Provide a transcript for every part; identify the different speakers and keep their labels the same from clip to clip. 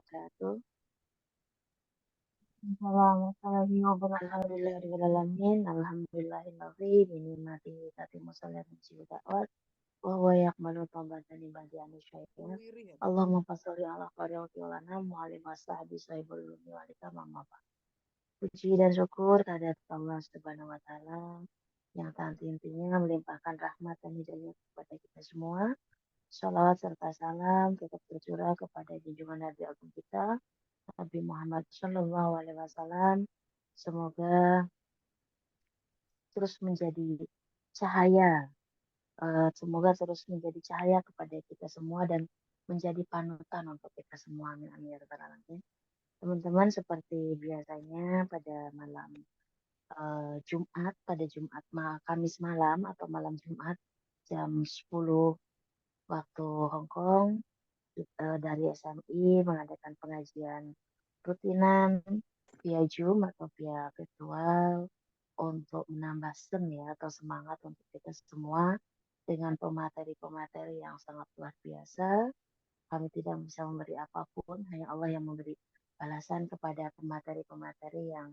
Speaker 1: wabarakatuh.
Speaker 2: Warahmatullahi wabarakatuh.
Speaker 1: Alhamdulillahirrahmanirrahim. Alhamdulillahilladzi binikmatihi tatimmu shalihatul da'wat wa huwa yaqbalu tawbatan ibadihi syai'in. Allahumma sholli ala qariyati wa lana mu'allim washabi sahibul lumi wa alika mamma. Puji dan syukur kehadirat Allah Subhanahu wa taala yang tak henti-hentinya melimpahkan rahmat dan hidayah kepada kita semua. Sholawat serta salam tetap tercurah kepada junjungan Nabi Agung kita, Nabi Muhammad Shallallahu Alaihi Wasallam. Semoga terus menjadi cahaya, semoga terus menjadi cahaya kepada kita semua dan menjadi panutan untuk kita semua. Amin amin ya rabbal alamin. Teman-teman, seperti biasanya pada malam Jumat, Kamis malam atau malam Jumat jam 10 waktu Hong Kong, dari SMI mengadakan pengajian rutinan via Zoom atau via virtual untuk menambah atau semangat untuk kita semua dengan pemateri-pemateri yang sangat luar biasa. Kami tidak bisa memberi apapun, hanya Allah yang memberi balasan kepada pemateri-pemateri yang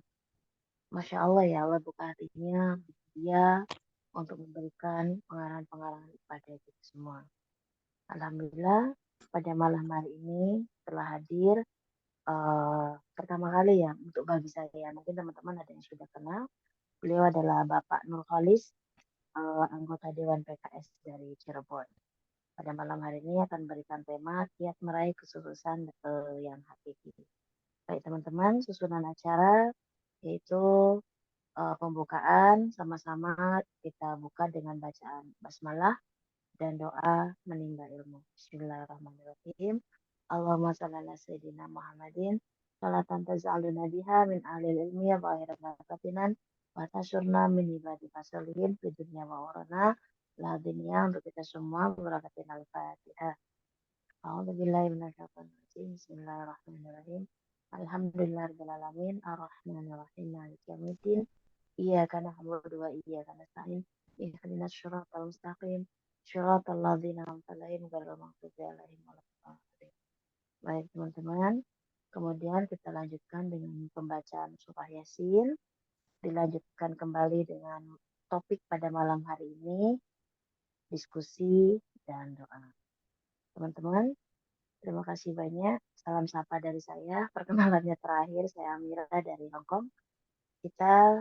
Speaker 1: Masya Allah ya, Allah buka hatinya dia untuk memberikan pengarahan-pengarahan kepada kita semua. Alhamdulillah pada malam hari ini telah hadir pertama kali ya untuk bagi saya. Mungkin teman-teman ada yang sudah kenal. Beliau adalah Bapak Nur Khalis, anggota Dewan PKS dari Cirebon. Pada malam hari ini akan berikan tema kiat meraih kesuksesan yang hakiki. Baik teman-teman, susunan acara yaitu pembukaan, sama-sama kita buka dengan bacaan basmalah dan doa menimba ilmu. Bismillahirrahmanirrahim. Allahumma shalli ala sayyidina Muhammadin sholatan taj'aluna biha min ahlil ilmi wa akhirat batinan wa tasyurna min ibadika sholihin fi dunya wa urana la dunya untuk kita semua berakatin al-fatihah. A'udzubillahi minasyaitonir rajim. Bismillahirrahmanirrahim. Alhamdulillahirabbil alamin arrahmanirrahim maliki yaumiddin. Iyyaka na'budu wa iyyaka nasta'in. Ihdinas siratal mustaqim. Shiratal ladzina an'amta 'alaihim ghairil maghdubi 'alaihim waladdallin. Baik teman-teman, kemudian kita lanjutkan dengan pembacaan surah Yasin, dilanjutkan kembali dengan topik pada malam hari ini, diskusi dan doa. Teman-teman, terima kasih banyak. Salam sapa dari saya. Perkenalannya terakhir, saya Amira dari Hong Kong. Kita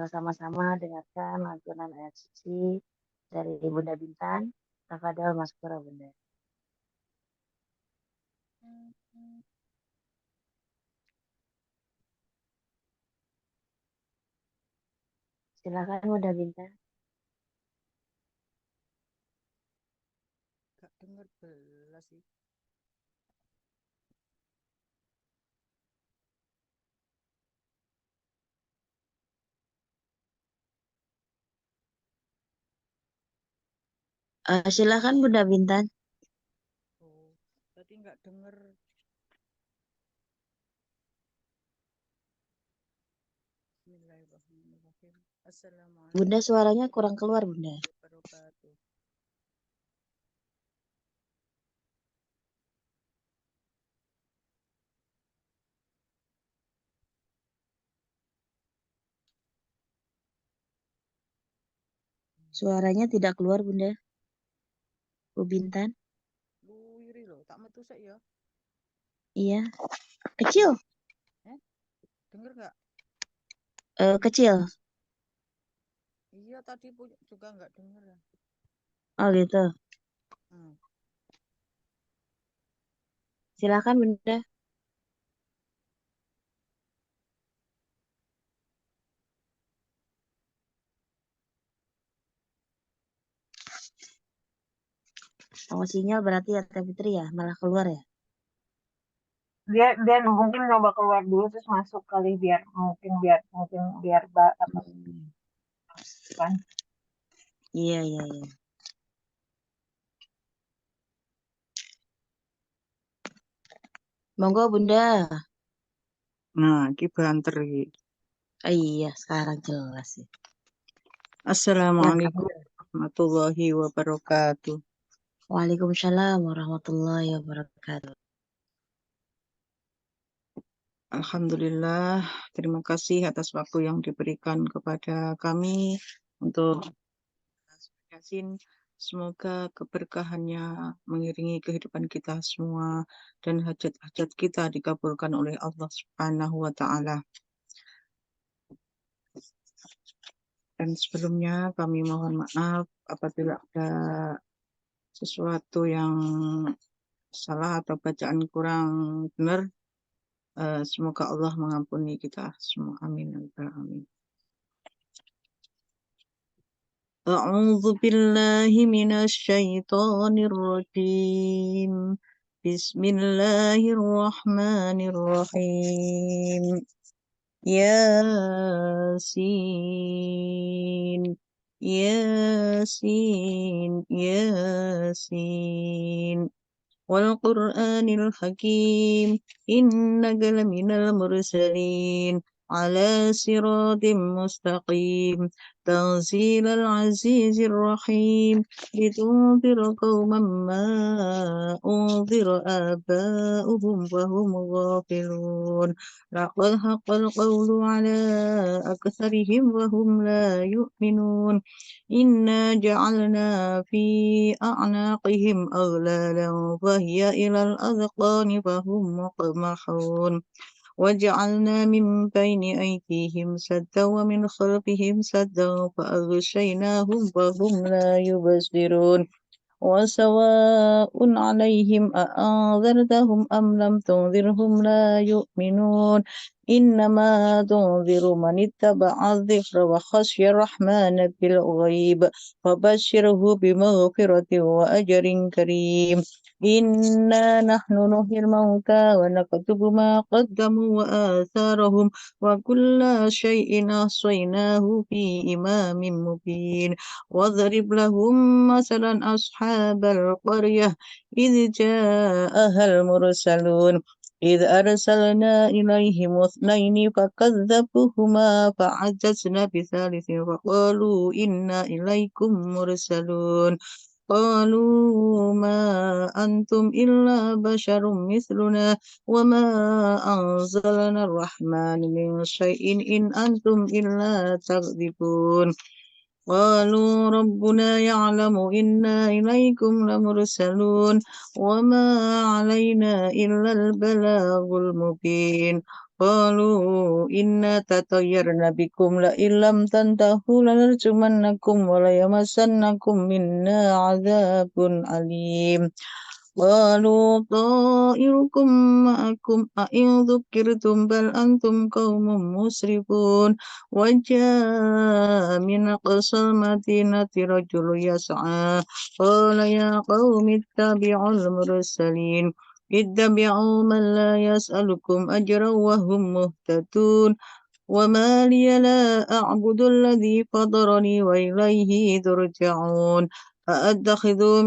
Speaker 1: sama-sama dengarkan lantunan ayat suci dari Bunda Bintan. Tafadhol Maskura Bunda. Silakan Bunda Bintan.
Speaker 3: Gak dengar belas sih.
Speaker 1: Silakan Bunda Bintan.
Speaker 3: Oh, tadi nggak dengar. Bismillahirrahmanirrahim. Assalamualaikum
Speaker 1: Bunda suaranya kurang keluar Bunda.
Speaker 3: warahmatullahi wabarakatuh.
Speaker 1: Suaranya tidak keluar Bunda. Bu Bintan.
Speaker 3: Lu iri loh, tak metu sek ya.
Speaker 1: Iya. Kecil.
Speaker 3: Dengar nggak?
Speaker 1: Kecil.
Speaker 3: Iya tadi juga nggak dengar ya.
Speaker 1: Oh gitu. Silakan Bunda. Oh, sinyal berarti ya Teh Fitri ya, malah keluar ya.
Speaker 2: Dia mungkin coba keluar dulu terus masuk kali biar apa kan.
Speaker 1: Iya. Monggo Bunda.
Speaker 3: Nah, iki banter iki.
Speaker 1: Iya, sekarang jelas ya.
Speaker 3: Assalamualaikum warahmatullahi wabarakatuh.
Speaker 1: Waalaikumsalam warahmatullahi wabarakatuh.
Speaker 3: Alhamdulillah, terima kasih atas waktu yang diberikan kepada kami untuk Yasin. Semoga keberkahannya mengiringi kehidupan kita semua dan hajat-hajat kita dikabulkan oleh Allah Subhanahu wa Ta'ala. Dan sebelumnya kami mohon maaf apabila ada sesuatu yang salah atau bacaan kurang benar. Semoga Allah mengampuni kita semua. Amin. Amin. أعوذ بالله من الشيطان الرجيم. بسم الله الرحمن الرحيم. ياسين ياسين ياسين والقرآن الحكيم إنك لمن المرسلين على صراط مستقيم تنزيل العزيز الرحيم لتنذر قوما ما أنذر آباؤهم وهم غافلون لقد حق القول على أكثرهم وهم لا يؤمنون إنا جعلنا في أعناقهم أغلالا وهي إلى الأذقان فهم مقمحون وجعلنا من بين أيديهم سدا ومن خلفهم سدا فأغشيناهم فهم لا يبصرون وسواء عليهم أأنذرتهم أم لم تنذرهم لا يؤمنون إنما تنذر من اتبع الذكر وخشي الرحمن بالغيب فبشره بمغفرة وأجر كريم إنا نحن نحيي الموتى ونكتب ما قدموا وآثارهم وكل شيء أحصيناه في إمام مبين واضرب لهم مثلا أصحاب القرية إذ جاءها المرسلون إذ أرسلنا إليهم اثنين فكذبوهما فعززنا بثالث فقالوا إنا إليكم مرسلون قالوا ما أنتم إلا بشر مثلنا وما أنزلنا الرحمن من شيء إن أنتم إلا تكذبون قالوا ربنا يعلم إنا إليكم لمرسلون وما علينا إلا البلاغ المبين قالوا إنا تطيرنا بكم لئن لم تنتهوا لنرجمنكم وليمسنكم منا عذاب أليم قالوا طائركم معكم أئن ذكرتم بل أنتم قوم مسرفون وجاء من أقصى المدينة رجل يسعى قال يا قوم اتبعوا المرسلين اتبعوا من لا يسألكم أجرا وهم مهتدون وما لي لا أعبد الذي فطرني وإليه ترجعون أأتخذ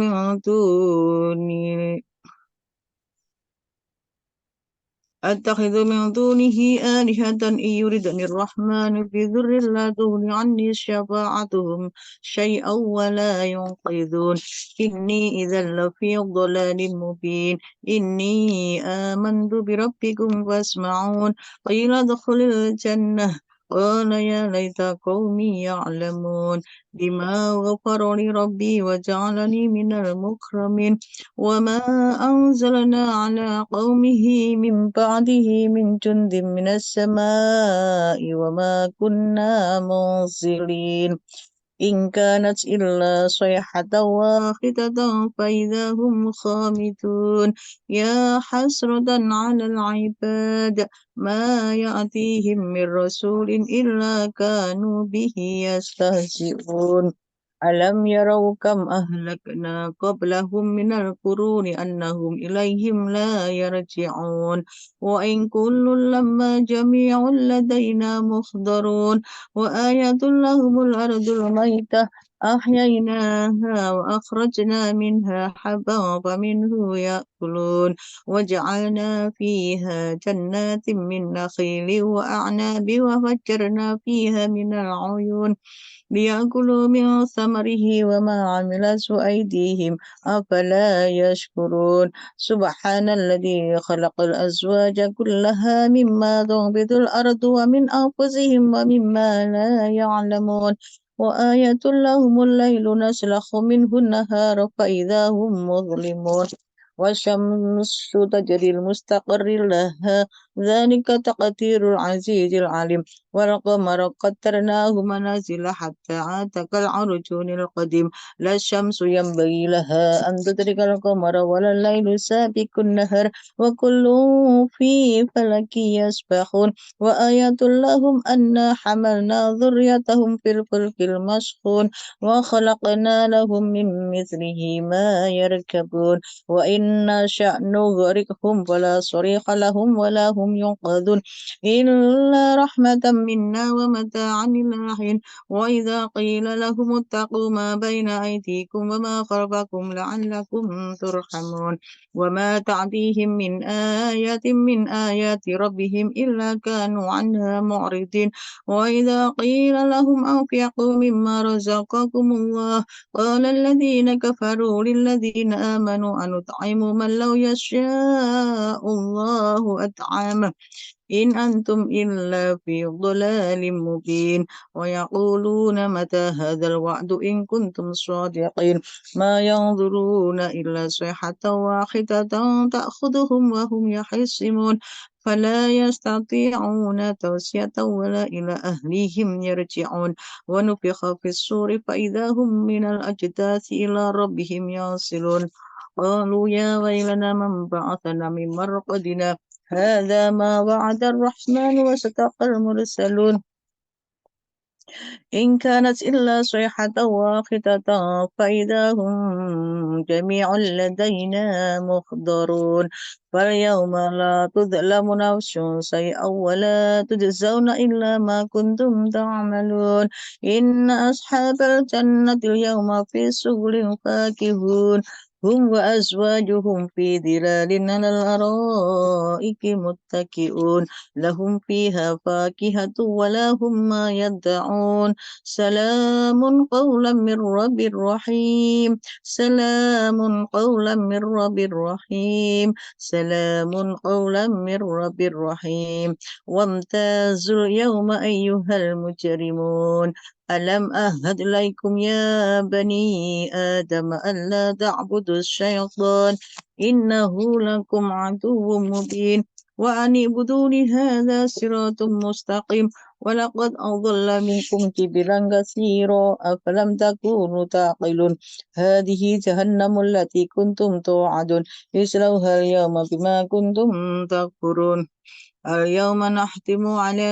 Speaker 3: من دونه آلهة إن يردني الرحمن بضر لا تغن عني شفاعتهم شيئا ولا ينقذون إني إذا لفي ضلال مبين إني آمنت بربكم فاسمعون قيل ادخل الجنة قال يا ليت قومي يعلمون بما غفر لي ربي وجعلني من المكرمين وما أنزلنا على قومه من بعده من جند من السماء وما كنا منزلين إن كانت إلا صيحة واحدة فإذا هم خامدون يا حسرة على العباد ما يأتيهم من رسول إلا كانوا به يستهزئون ألم يروا كم أهلكنا قبلهم من القرون أنهم إليهم لا يرجعون وإن كل لما جميع لدينا محضرون وآية لهم الأرض الميتة أحييناها وأخرجنا منها حبا فمنه يأكلون وجعلنا فيها جنات من نخيل وأعناب وفجرنا فيها من العيون ليأكلوا من ثمره وما عملت أيديهم أفلا يشكرون سبحان الذي خلق الأزواج كلها مما تنبت الأرض ومن أنفسهم ومما لا يعلمون وآية لهم الليل نسلخ منه النهار فإذا هم مظلمون والشمس تجري المستقر لها ذلك تقدير العزيز العليم والقمر قدرناه منازل حتى عاد كالعرجون القديم لا الشمس ينبغي لها أن تدرك القمر ولا الليل سابق النهر وكل في فلك يسبحون وآية لهم أنا حملنا ذريتهم في الفلك المشحون وخلقنا لهم من مثله ما يركبون وإن نشأ نغرقهم فلا صريخ لهم ولا هم ينقذون إلا رحمة منا ومتاعا إلى حين وإذا قيل لهم اتقوا ما بين أيديكم وما خلفكم لعلكم ترحمون وما تعديهم من آية من آيات ربهم إلا كانوا عنها معرضين وإذا قيل لهم أنفقوا مما رزقكم الله قال الذين كفروا للذين آمنوا أنطعم من لو يشاء الله أطعمه إن أنتم إلا في ضلال مبين ويقولون متى هذا الوعد إن كنتم صادقين ما ينظرون إلا صيحة واحدة تأخذهم وهم يحسمون فلا يستطيعون توصية ولا إلى أهليهم يرجعون ونفخ في الصور فإذا هم من الأجداث إلى ربهم يصلون قالوا يا ويلنا من بعثنا من مرقدنا هذا ما وعد الرحمن وصدق المرسلون إن كانت إلا صيحة واحدة فإذا هم جميع لدينا محضرون فاليوم لا تظلم نفس شيئا ولا تجزون إلا ما كنتم تعملون إن أصحاب الجنة اليوم في سبل فاكهون هم وأزواجهم في ظلال على الأرائك متكئون لهم فيها فاكهة ولا هم ما يدعون سلام قولا من رب رحيم سلام قولا من رب رحيم سلام قولا من رب رحيم وامتازوا اليوم أيها المجرمون ألم أهد إليكم يا بني آدم ألا تعبدوا الشيطان إنه لكم عدو مبين وأن اعبدوني هذا صراط مستقيم ولقد أضل منكم جبلا كثيرا أفلم تكونوا تعقلون هذه جهنم التي كنتم توعدون اصلوها اليوم بما كنتم تكفرون اليوم نختم على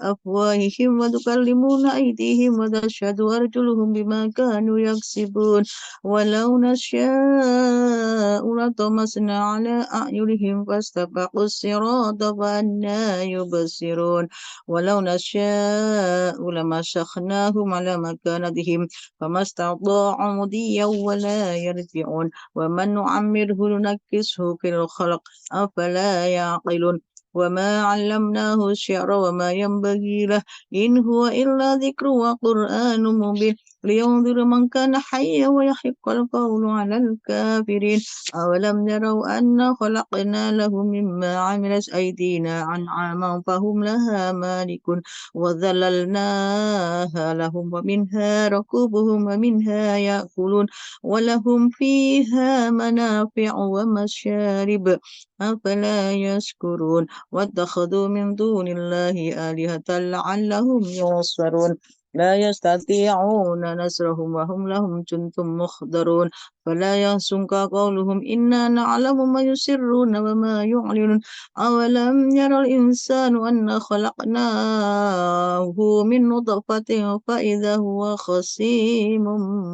Speaker 3: أفواههم وتكلمنا أيديهم وتشهد أرجلهم بما كانوا يكسبون ولو نشاء لطمسنا على أعينهم فاستبقوا الصراط فأنى يبصرون ولو نشاء لمسخناهم على مكانتهم فما استطاعوا مضيا ولا يرجعون ومن نعمره ننكسه في الخلق أفلا يعقلون وما علمناه الشعر وما ينبغي له إن هو إلا ذكر وقرآن مبين لينذر من كان حيا ويحق القول على الكافرين أولم يروا أنا خلقنا لهم مما عملت أيدينا أنعاما فهم لها مالكون وذللناها لهم ومنها ركوبهم ومنها يأكلون ولهم فيها منافع ومشارب أفلا يشكرون واتخذوا من دون الله آلهة لعلهم ينصرون لا يستطيعون نصرهم وهم لهم جند مخضرون فلا يحزنك قولهم إنا نعلم ما يسرون وما يعلنون أولم ير الإنسان أن خلقناه من نطفة فإذا هو خصيم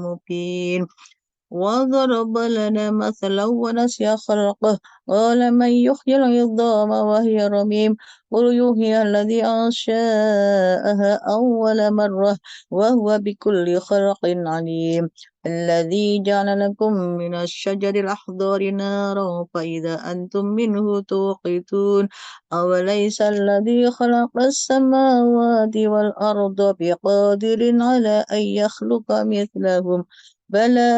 Speaker 3: مبين وضرب لنا مثلا ونسي خلقه قال من يحيي العظام وهي رميم قل يحيي الذي أنشأها أول مرة وهو بكل خلق عليم الذي جعل لكم من الشجر الأخضر نارا فإذا أنتم منه توقدون أوليس الذي خلق السماوات والأرض بقادر على أن يخلق مثلهم بلى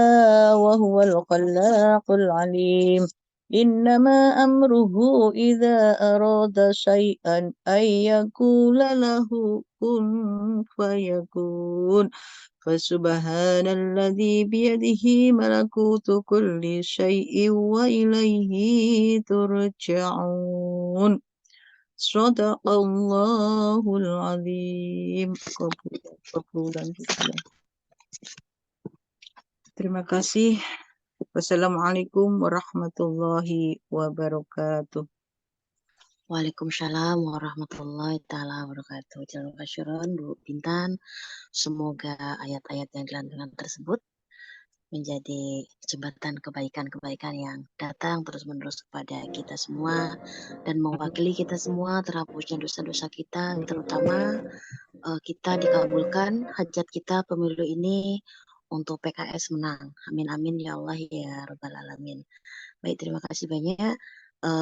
Speaker 3: وهو الخلاق العليم إنما أمره إذا أراد شيئا أن يقول له كن فيكون فسبحان الذي بيده ملكوت كل شيء وإليه ترجعون صدق الله العظيم. Kebulan juga. Terima kasih. Wassalamualaikum warahmatullahi wabarakatuh.
Speaker 1: Waalaikumsalam warahmatullahi taala wabarakatuh. Jazakallahu khairan Bu Bintan. Semoga ayat-ayat yang dilantunkan tersebut menjadi jembatan kebaikan-kebaikan yang datang terus-menerus kepada kita semua dan mewakili kita semua terhapusnya dosa-dosa kita, terutama kita dikabulkan hajat kita pemilu ini untuk PKS menang. Amin amin ya Allah ya Rabbal Alamin. Baik, terima kasih banyak.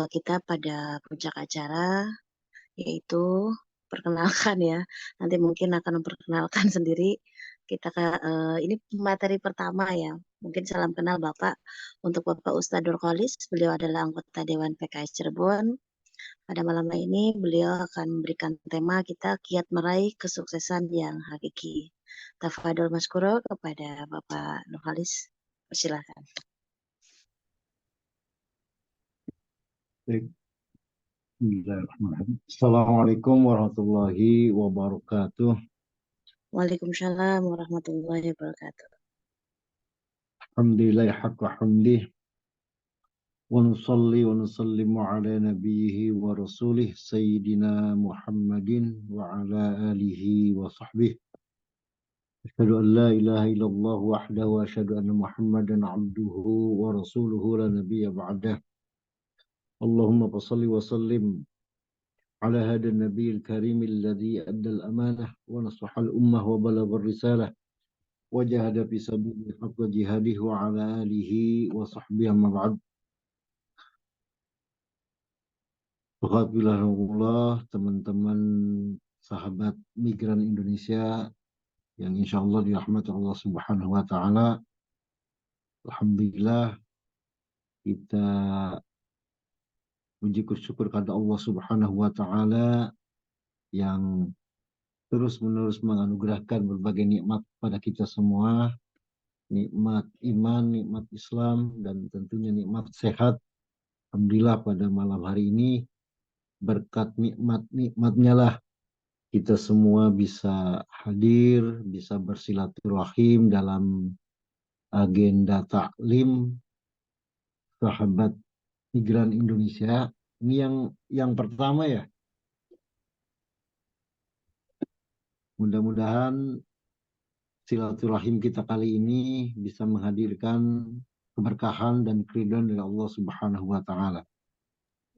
Speaker 1: Kita pada puncak acara yaitu perkenalkan ya. Nanti mungkin akan memperkenalkan sendiri. Kita ini materi pertama ya. Mungkin salam kenal Bapak untuk Bapak Ustadz Nurkolis. Beliau adalah anggota Dewan PKS Cirebon. Pada malam ini beliau akan memberikan tema kita kiat meraih kesuksesan yang hakiki. Tafadhol Maskuro kepada Bapak Nurkolis. Silakan.
Speaker 4: Bismillahirrahmanirrahim. Assalamualaikum warahmatullahi wabarakatuh.
Speaker 1: Waalaikumsalam warahmatullahi wabarakatuh.
Speaker 4: Alhamdulillah haqqa hamdih. Wa nusalli wa nusallimu ala nabiyhi wa rasulih Sayyidina Muhammadin wa ala alihi wa sahbihi. Asyhadu an la ilaha illallah wahdahu wa asyhadu anna Muhammadan abduhu wa rasuluhu la nabiyya ba'dah. Allahumma salli wa sallim على هذا النبي الكريم الذي أدى الأمانة ونصح الأمة وبلغ الرسالة وجاهد في سبيل حق جهاده وعلى آله وصحبه أما بعد. Alhamdulillah teman-teman sahabat migran Indonesia yang insya Allah dirahmati Allah Subhanahu wa Ta'ala. Alhamdulillah kita puji syukur kepada Allah Subhanahu wa Ta'ala yang terus-menerus menganugerahkan berbagai nikmat pada kita semua, nikmat iman, nikmat Islam, dan tentunya nikmat sehat. Alhamdulillah pada malam hari ini berkat nikmat-nikmatnya lah kita semua bisa hadir, bisa bersilaturahim dalam agenda taklim sahabat migran Indonesia. Ini yang pertama ya. Mudah-mudahan silaturahim kita kali ini bisa menghadirkan keberkahan dan keridhaan dari Allah Subhanahu wa Ta'ala.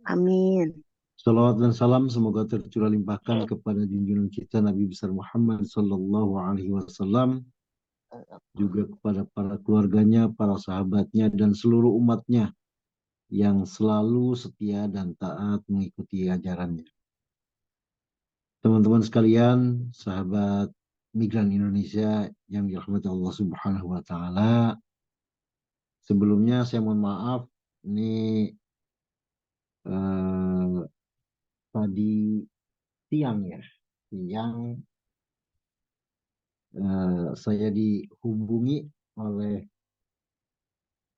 Speaker 1: Amin.
Speaker 4: Salawat dan salam semoga tercurah limpahkan kepada junjungan kita Nabi besar Muhammad sallallahu alaihi wasallam, juga kepada para keluarganya, para sahabatnya, dan seluruh umatnya yang selalu setia dan taat mengikuti ajarannya. Teman-teman sekalian, sahabat migran Indonesia yang dirahmati Allah Subhanahu wa Ta'ala, sebelumnya saya mohon maaf, ini tadi siang saya dihubungi oleh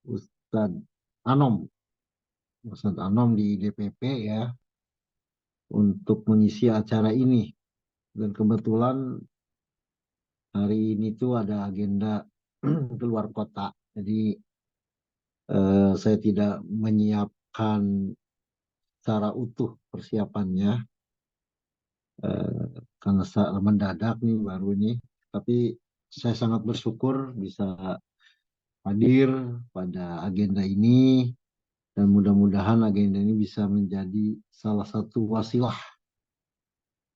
Speaker 4: Ustadz Anom di DPP ya, untuk mengisi acara ini. Dan kebetulan hari ini tuh ada agenda keluar kota. Jadi saya tidak menyiapkan secara utuh persiapannya karena mendadak nih baru ini. Tapi saya sangat bersyukur bisa hadir pada agenda ini, dan mudah-mudahan agenda ini bisa menjadi salah satu wasilah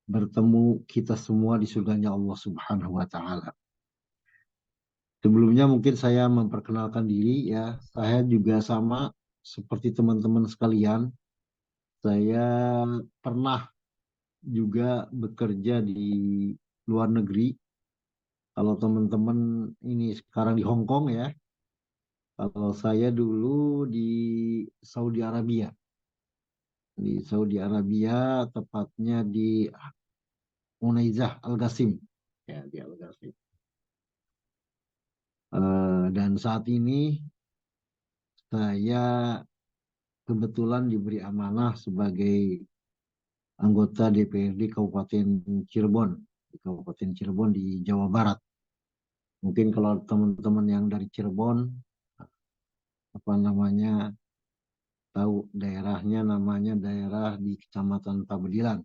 Speaker 4: bertemu kita semua di surganya Allah Subhanahu wa Ta'ala. Sebelumnya mungkin saya memperkenalkan diri ya. Saya juga sama seperti teman-teman sekalian. Saya pernah juga bekerja di luar negeri. Kalau teman-teman ini sekarang di Hong Kong ya. Kalau saya dulu di Saudi Arabia. Di Saudi Arabia, tepatnya di Unaizah Al-Qasim. Ya, di Al-Qasim. Dan saat ini saya kebetulan diberi amanah sebagai anggota DPRD Kabupaten Cirebon, di Kabupaten Cirebon di Jawa Barat. Mungkin kalau teman-teman yang dari Cirebon, apa namanya, tahu daerahnya, namanya daerah di Kecamatan Pabedilan.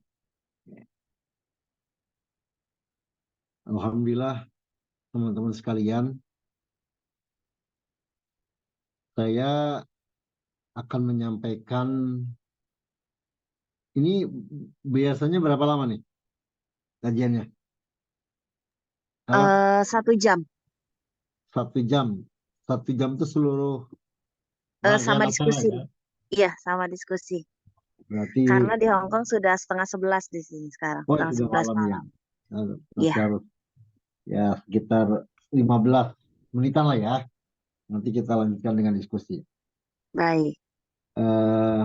Speaker 4: Alhamdulillah teman-teman sekalian, saya akan menyampaikan, ini biasanya berapa lama nih kajiannya? Apa?
Speaker 1: 1 jam
Speaker 4: 1 jam. 1 jam itu seluruh rangkaian
Speaker 1: sama
Speaker 4: acara
Speaker 1: diskusi.
Speaker 4: ya.
Speaker 1: Iya, sama diskusi.
Speaker 4: Berarti,
Speaker 1: Karena di Hong Kong sudah 10:30 di sini sekarang,
Speaker 4: oh
Speaker 1: setengah
Speaker 4: sudah
Speaker 1: 11
Speaker 4: malam ya.
Speaker 1: malam.
Speaker 4: Masih
Speaker 1: Iya,
Speaker 4: harus ya sekitar 15 menitan lah ya. Nanti kita lanjutkan dengan diskusi.
Speaker 1: baik.
Speaker 4: Eh,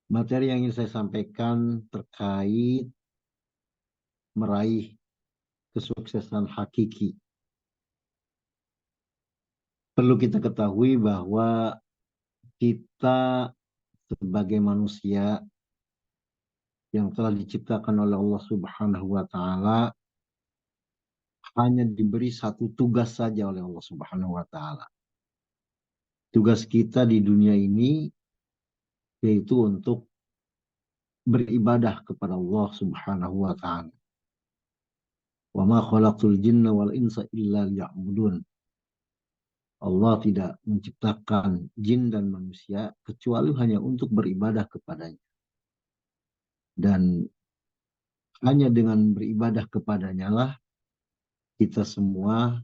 Speaker 4: Materi yang ingin saya sampaikan terkait meraih kesuksesan hakiki. Perlu kita ketahui bahwa kita sebagai manusia yang telah diciptakan oleh Allah Subhanahu wa Ta'ala hanya diberi satu tugas saja oleh Allah Subhanahu wa Ta'ala. Tugas kita di dunia ini yaitu untuk beribadah kepada Allah Subhanahu wa Ta'ala. Wa ma khalaqtul jinna wal insa illa liya'budun. Allah tidak menciptakan jin dan manusia kecuali hanya untuk beribadah kepadanya. Dan hanya dengan beribadah kepadanya lah kita semua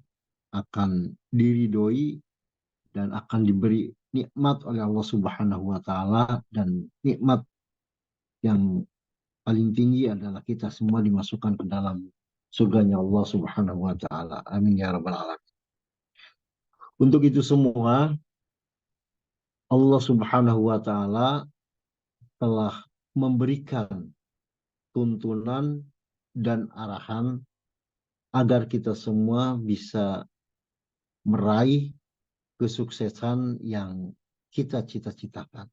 Speaker 4: akan diridhoi dan akan diberi nikmat oleh Allah Subhanahu wa Ta'ala, dan nikmat yang paling tinggi adalah kita semua dimasukkan ke dalam surganya Allah Subhanahu wa Ta'ala. Amin ya rabbal alamin. Untuk itu semua Allah Subhanahu wa Ta'ala telah memberikan tuntunan dan arahan agar kita semua bisa meraih kesuksesan yang kita cita-citakan.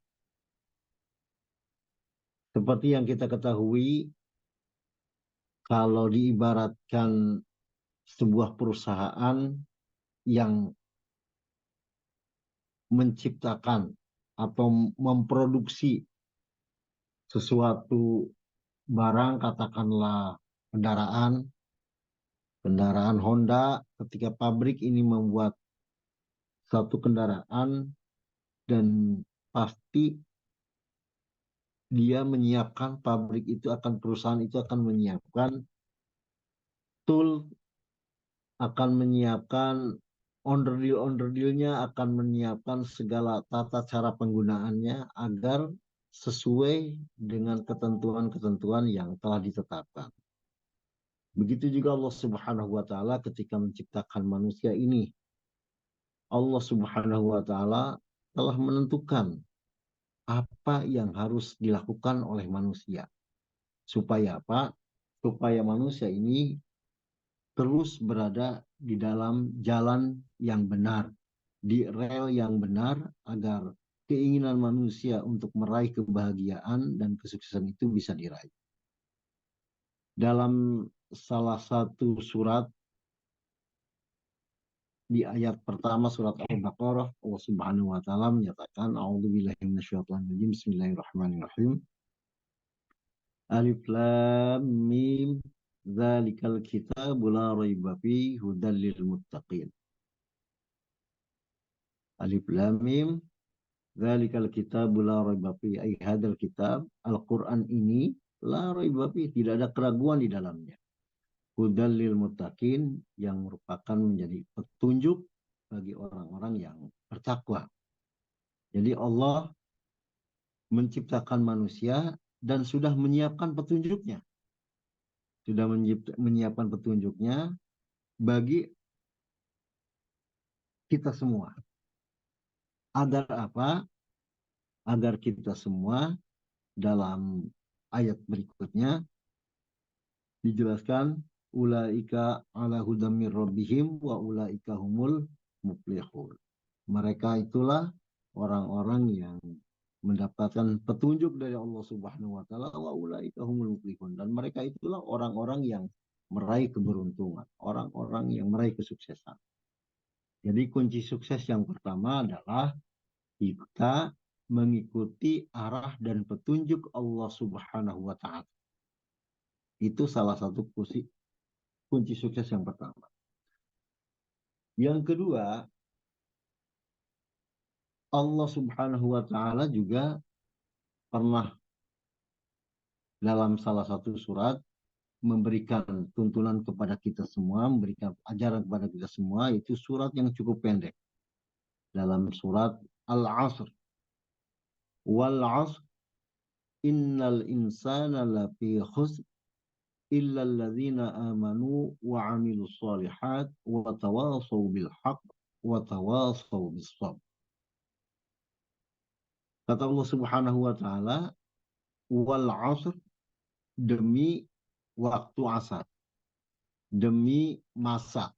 Speaker 4: Seperti yang kita ketahui, kalau diibaratkan sebuah perusahaan yang menciptakan atau memproduksi sesuatu barang, katakanlah kendaraan Honda, ketika pabrik ini membuat satu kendaraan, dan pasti dia menyiapkan, perusahaan itu akan menyiapkan tool, akan menyiapkan onderdil-onderdilnya, akan menyiapkan segala tata cara penggunaannya agar sesuai dengan ketentuan-ketentuan yang telah ditetapkan. Begitu juga Allah Subhanahu wa Ta'ala ketika menciptakan manusia ini. Allah Subhanahu wa Ta'ala telah menentukan apa yang harus dilakukan oleh manusia. Supaya apa? Supaya manusia ini terus berada di dalam jalan yang benar, di rel yang benar, agar keinginan manusia untuk meraih kebahagiaan dan kesuksesan itu bisa diraih. Dalam salah satu surat, di ayat pertama surat Al-Baqarah, Allah Subhanahu wa Ta'ala menyatakan, A'udzubillahi minasyaitonir rajim, Bismillahirrahmanirrahim. Alif Lam Mim, dzalikal kitabu la raiba fihi hudal lil muttaqin. Alif lam mim, dzalikal kitabu la raiba fihi, ay hadzal kitab, Al-Qur'an ini la raiba fihi, tidak ada keraguan di dalamnya. Hudal lil muttaqin, yang merupakan menjadi petunjuk bagi orang-orang yang bertakwa. Jadi Allah menciptakan manusia dan sudah menyiapkan petunjuknya. Sudah menyiapkan petunjuknya bagi kita semua. Agar apa? Agar kita semua, dalam ayat berikutnya dijelaskan, ulaika ala hudam mir rabbihim wa ulaika humul muflihun. Mereka itulah orang-orang yang mendapatkan petunjuk dari Allah Subhanahu wa taala, wa ulaika humul muflihun, dan mereka itulah orang-orang yang meraih keberuntungan, orang-orang yang meraih kesuksesan. Jadi kunci sukses yang pertama adalah kita mengikuti arah dan petunjuk Allah Subhanahu wa taala. Itu salah satu kunci sukses yang pertama. Yang kedua, Allah Subhanahu wa taala juga pernah dalam salah satu surat memberikan tuntunan kepada kita semua, memberikan ajaran kepada kita semua, itu surat yang cukup pendek. Dalam surat Al-Asr. Wal 'asr innal insana lafi khusr illa alladzina amanu wa 'amilus shalihat wa tawasaw bil haqq wa tawasaw bis sabr. Kata Allah Subhanahu wa taala, wal 'asr, demi waktu asar, demi masa.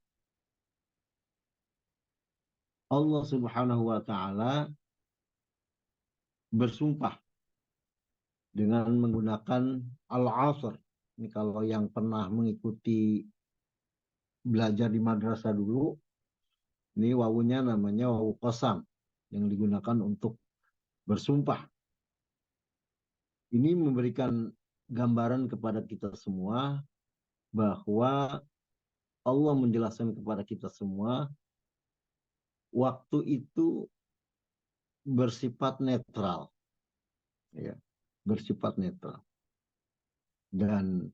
Speaker 4: Allah Subhanahu wa taala bersumpah dengan menggunakan al-asr. Ini kalau yang pernah mengikuti belajar di madrasah dulu, ini wawunya namanya wawu qasam yang digunakan untuk bersumpah. Ini memberikan gambaran kepada kita semua bahwa Allah menjelaskan kepada kita semua waktu itu bersifat netral, ya, bersifat netral. Dan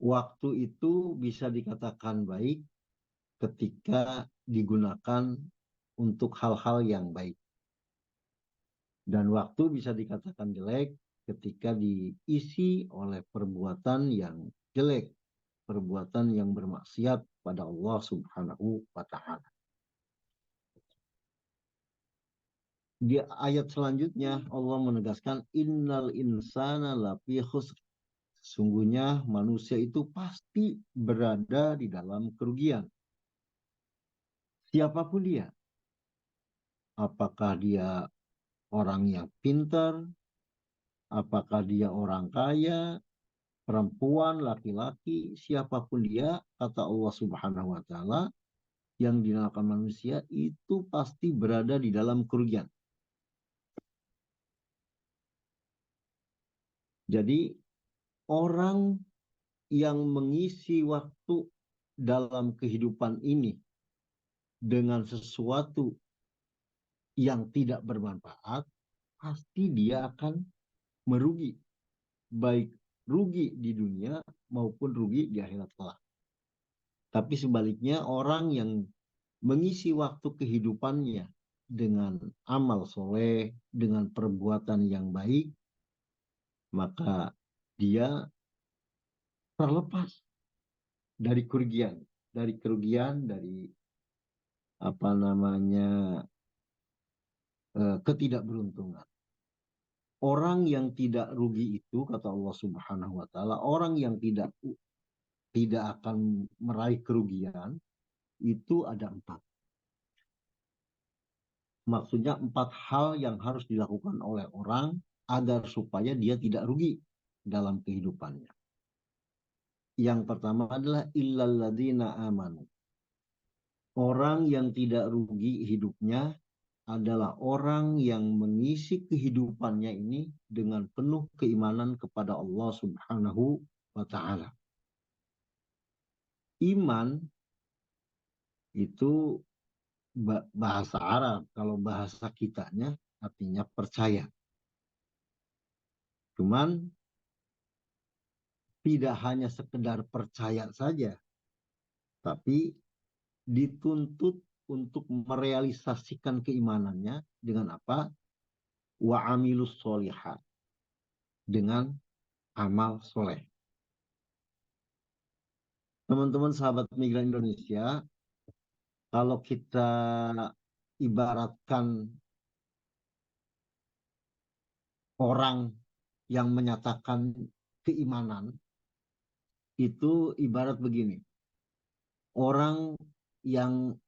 Speaker 4: waktu itu bisa dikatakan baik ketika digunakan untuk hal-hal yang baik. Dan waktu bisa dikatakan jelek ketika diisi oleh perbuatan yang jelek, perbuatan yang bermaksiat pada Allah Subhanahu wa taala. Di ayat selanjutnya Allah menegaskan innal insana lafi khusr. Sesungguhnya manusia itu pasti berada di dalam kerugian. Siapapun dia. Apakah dia orang yang pintar, apakah dia orang kaya, perempuan, laki-laki, siapapun dia, kata Allah Subhanahu wa taala, yang dinamakan manusia itu pasti berada di dalam kerugian. Jadi orang yang mengisi waktu dalam kehidupan ini dengan sesuatu yang tidak bermanfaat, pasti dia akan merugi. Baik rugi di dunia maupun rugi di akhirat kelak. Tapi sebaliknya orang yang mengisi waktu kehidupannya dengan amal soleh, dengan perbuatan yang baik, maka dia terlepas dari kerugian, dari ketidakberuntungan. Orang yang tidak rugi itu, kata Allah Subhanahu wa taala, orang yang tidak akan meraih kerugian itu ada 4. Maksudnya 4 hal yang harus dilakukan oleh orang agar supaya dia tidak rugi dalam kehidupannya. Yang pertama adalah illalladzina amanu. Orang yang tidak rugi hidupnya adalah orang yang mengisi kehidupannya ini dengan penuh keimanan kepada Allah Subhanahu wa taala. iman itu bahasa Arab, kalau bahasa kitanya artinya percaya. Cuman tidak hanya sekedar percaya saja, tapi dituntut untuk merealisasikan keimanannya dengan apa? Wa amilus solihat, dengan amal soleh. Teman-teman sahabat migran Indonesia, kalau kita ibaratkan orang yang menyatakan keimanan, itu ibarat begini. Orang yang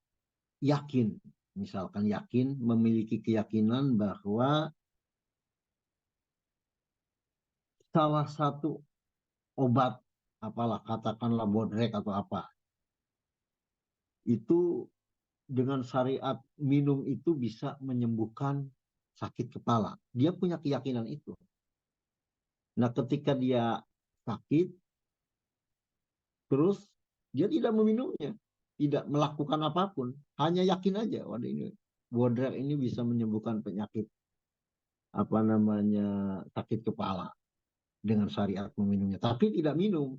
Speaker 4: yakin, misalkan yakin, memiliki keyakinan bahwa salah satu obat, apalah katakanlah bodrek atau apa, itu dengan syariat minum itu bisa menyembuhkan sakit kepala. Dia punya keyakinan itu. Nah, ketika dia sakit, terus dia tidak meminumnya, tidak melakukan apapun, hanya yakin aja, waduh ini bodrek ini bisa menyembuhkan penyakit sakit kepala dengan syariat meminumnya, tapi tidak minum.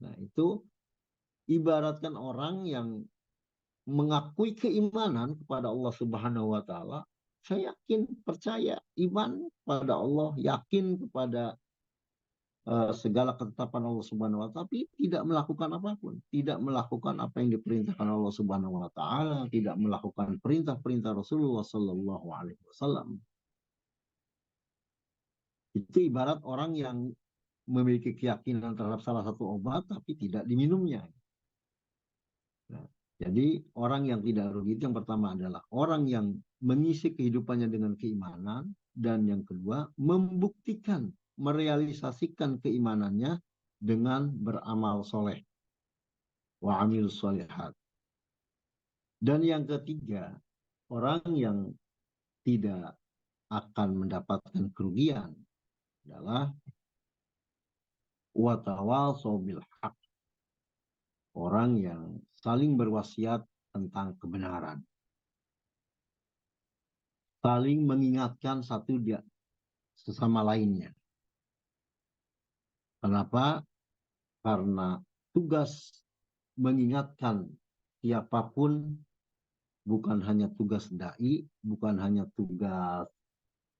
Speaker 4: Nah, itu ibaratkan orang yang mengakui keimanan kepada Allah Subhanahu wa taala. Saya yakin, percaya, iman pada Allah, yakin kepada segala ketetapan Allah Subhanahu wa taala, tapi tidak melakukan apapun, tidak melakukan apa yang diperintahkan Allah Subhanahu wa taala, tidak melakukan perintah-perintah Rasulullah sallallahu alaihi wasallam. Itu ibarat orang yang memiliki keyakinan terhadap salah satu obat tapi tidak diminumnya. Nah, jadi orang yang tidak rugi itu yang pertama adalah orang yang mengisi kehidupannya dengan keimanan, dan yang kedua membuktikan, merealisasikan keimanannya dengan beramal soleh. Wa amil solihat. Dan yang ketiga, orang yang tidak akan mendapatkan kerugian adalah wa tawasau bil haq. Orang yang saling berwasiat tentang kebenaran. Saling mengingatkan satu dia sesama lainnya. Kenapa? Karena tugas mengingatkan siapapun bukan hanya tugas dai, bukan hanya tugas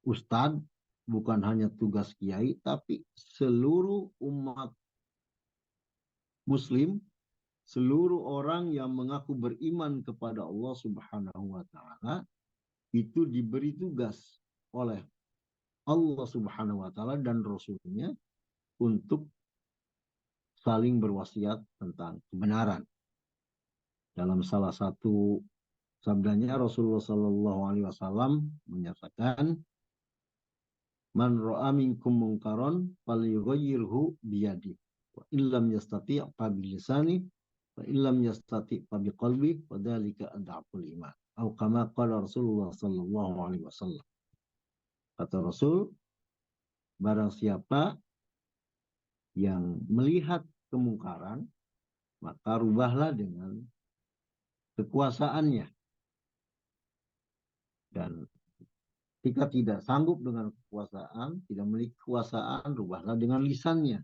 Speaker 4: ustadz, bukan hanya tugas kiai, tapi seluruh umat muslim, seluruh orang yang mengaku beriman kepada Allah Subhanahu wa taala itu diberi tugas oleh Allah Subhanahu wa taala dan Rasulnya untuk saling berwasiat tentang kebenaran. Dalam salah satu sabdanya Rasulullah sallallahu alaihi wasallam menyatakan, man ra'a minkum munkaron falyughayyirhu biyadi, wa illam yastati' fa bilisani, wa illam yastati' fa biqalbi, wa dzalika ad'aful iman. Atau kama qala Rasulullah sallallahu alaihi wasallam. Kata Rasul, barang siapa yang melihat kemungkaran, maka rubahlah dengan kekuasaannya. Dan jika tidak sanggup dengan kekuasaan, tidak memiliki kekuasaan, rubahlah dengan lisannya.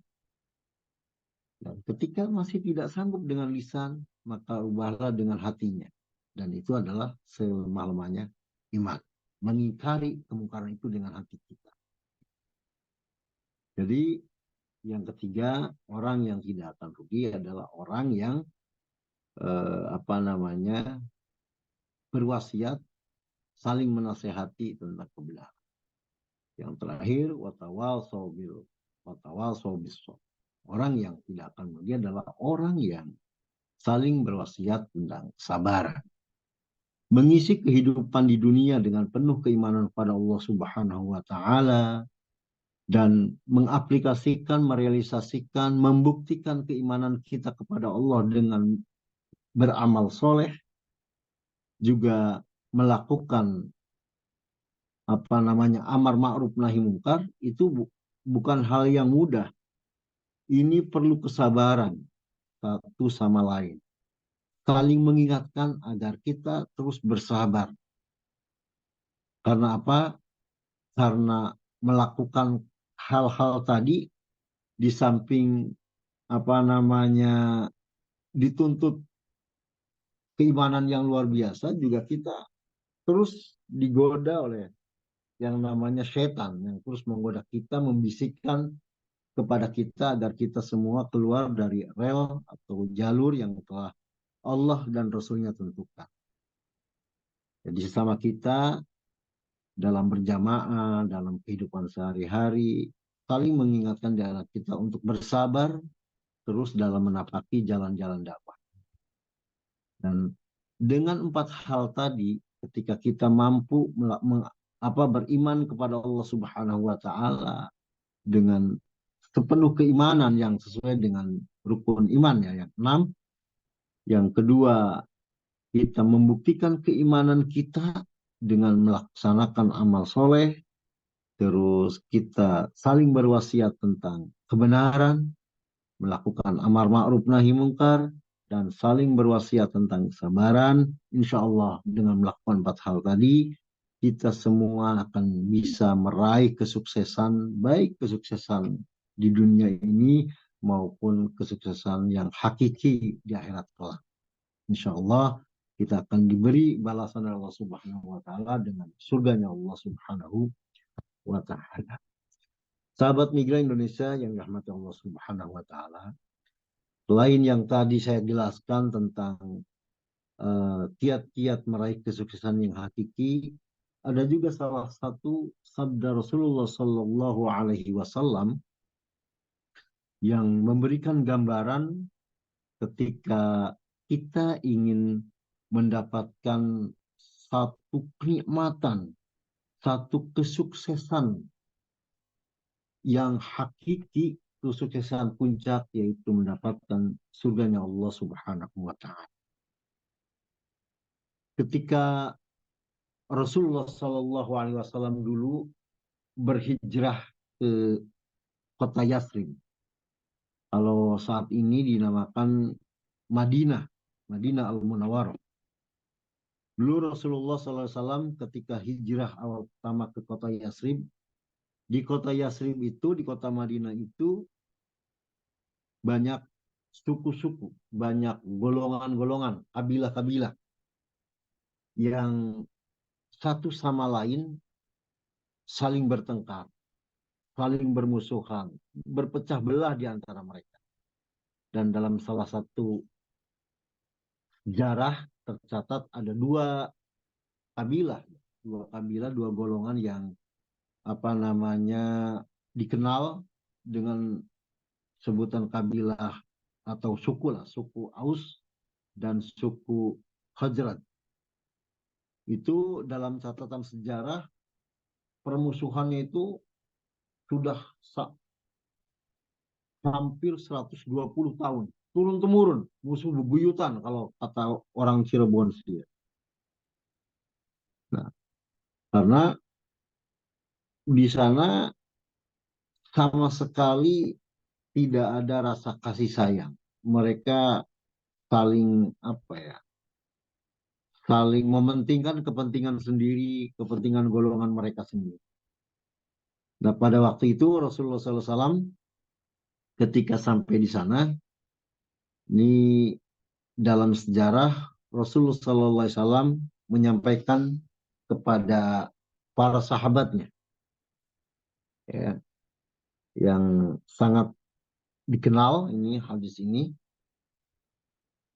Speaker 4: Dan ketika masih tidak sanggup dengan lisan, maka rubahlah dengan hatinya. Dan itu adalah selemah-lemahnya iman. Mengingkari kemungkaran itu dengan hati kita. Jadi yang ketiga, orang yang tidak akan rugi adalah orang yang berwasiat, saling menasehati tentang kebenaran. Yang terakhir, watawasau bis-sabr. Orang yang tidak akan rugi adalah orang yang saling berwasiat tentang kesabaran. Mengisi kehidupan di dunia dengan penuh keimanan pada Allah Subhanahu wa taala, dan mengaplikasikan, merealisasikan, membuktikan keimanan kita kepada Allah dengan beramal soleh, juga melakukan amar ma'ruf nahi mungkar, itu bukan hal yang mudah. Ini perlu kesabaran. satu sama lain. Saling mengingatkan agar kita terus bersabar. Karena apa? Karena melakukan hal-hal tadi di samping dituntut keimanan yang luar biasa, juga kita terus digoda oleh yang namanya setan yang terus menggoda kita, membisikkan kepada kita agar kita semua keluar dari rel atau jalur yang telah Allah dan Rasulnya tentukan. Jadi sesama kita dalam berjamaah, dalam kehidupan sehari-hari, saling mengingatkan di anak kita untuk bersabar terus dalam menapaki jalan-jalan dakwah. Dan dengan 4 hal tadi, ketika kita mampu beriman kepada Allah Subhanahu wa taala dengan sepenuh keimanan yang sesuai dengan rukun iman ya, yang 6. Yang kedua, kita membuktikan keimanan kita dengan melaksanakan amal soleh. Terus kita saling berwasiat tentang kebenaran, melakukan amar ma'ruf nahi mungkar, dan saling berwasiat tentang kesabaran. Insya Allah dengan melakukan 4 hal tadi, kita semua akan bisa meraih kesuksesan, baik kesuksesan di dunia ini maupun kesuksesan yang hakiki di akhirat kelak. Insya Allah kita akan diberi balasan Allah Subhanahu wa taala dengan surganya Allah Subhanahu wa taala. Sahabat Migran Indonesia yang dirahmati Allah Subhanahu wa taala, selain yang tadi saya jelaskan tentang kiat-kiat meraih kesuksesan yang hakiki, ada juga salah satu sabda Rasulullah Sallallahu Alaihi Wasallam yang memberikan gambaran ketika kita ingin mendapatkan satu kenikmatan, satu kesuksesan yang hakiki, kesuksesan puncak, yaitu mendapatkan surganya Allah Subhanahu wa taala. Ketika Rasulullah Shallallahu Alaihi Wasallam dulu berhijrah ke kota Yathrib, kalau saat ini dinamakan Madinah Al-Munawwarah. Dulu Rasulullah SAW ketika hijrah awal pertama ke kota Yathrib, di kota Yathrib itu, di kota Madinah itu banyak suku-suku, banyak golongan-golongan, kabilah-kabilah yang satu sama lain saling bertengkar, saling bermusuhan, berpecah belah di antara mereka. Dan dalam salah satu sejarah tercatat ada dua kabilah, dua golongan yang dikenal dengan sebutan kabilah atau suku Aus dan suku Khazraj. Itu dalam catatan sejarah permusuhannya itu sudah hampir 120 tahun, turun-temurun, musuh bebuyutan kalau kata orang Cirebon sendiri. Nah, karena di sana sama sekali tidak ada rasa kasih sayang. Mereka saling saling mementingkan kepentingan sendiri, kepentingan golongan mereka sendiri. Nah, pada waktu itu Rasulullah SAW ketika sampai di sana, ini dalam sejarah Rasulullah SAW menyampaikan kepada para sahabatnya, ya, yang sangat dikenal ini hadis ini.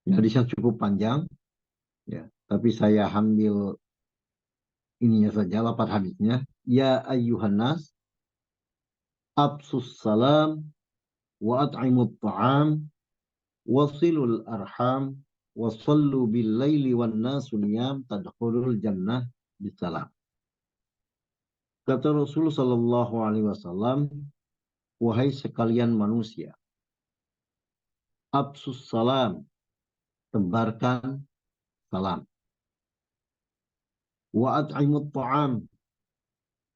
Speaker 4: Hadisnya cukup panjang, ya, tapi saya ambil ininya saja, lafaz hadisnya. Ya ayyuhan nas, absus salam wa at'imut ta'am wasilul arham wasallu bil laili wan nasu niyam tadkhulul jannah bisalam. Kata Rasulullah sallallahu alaihi wasallam, wahai sekalian manusia, absus salam, tebarkan salam. Wa at'imut ta'am,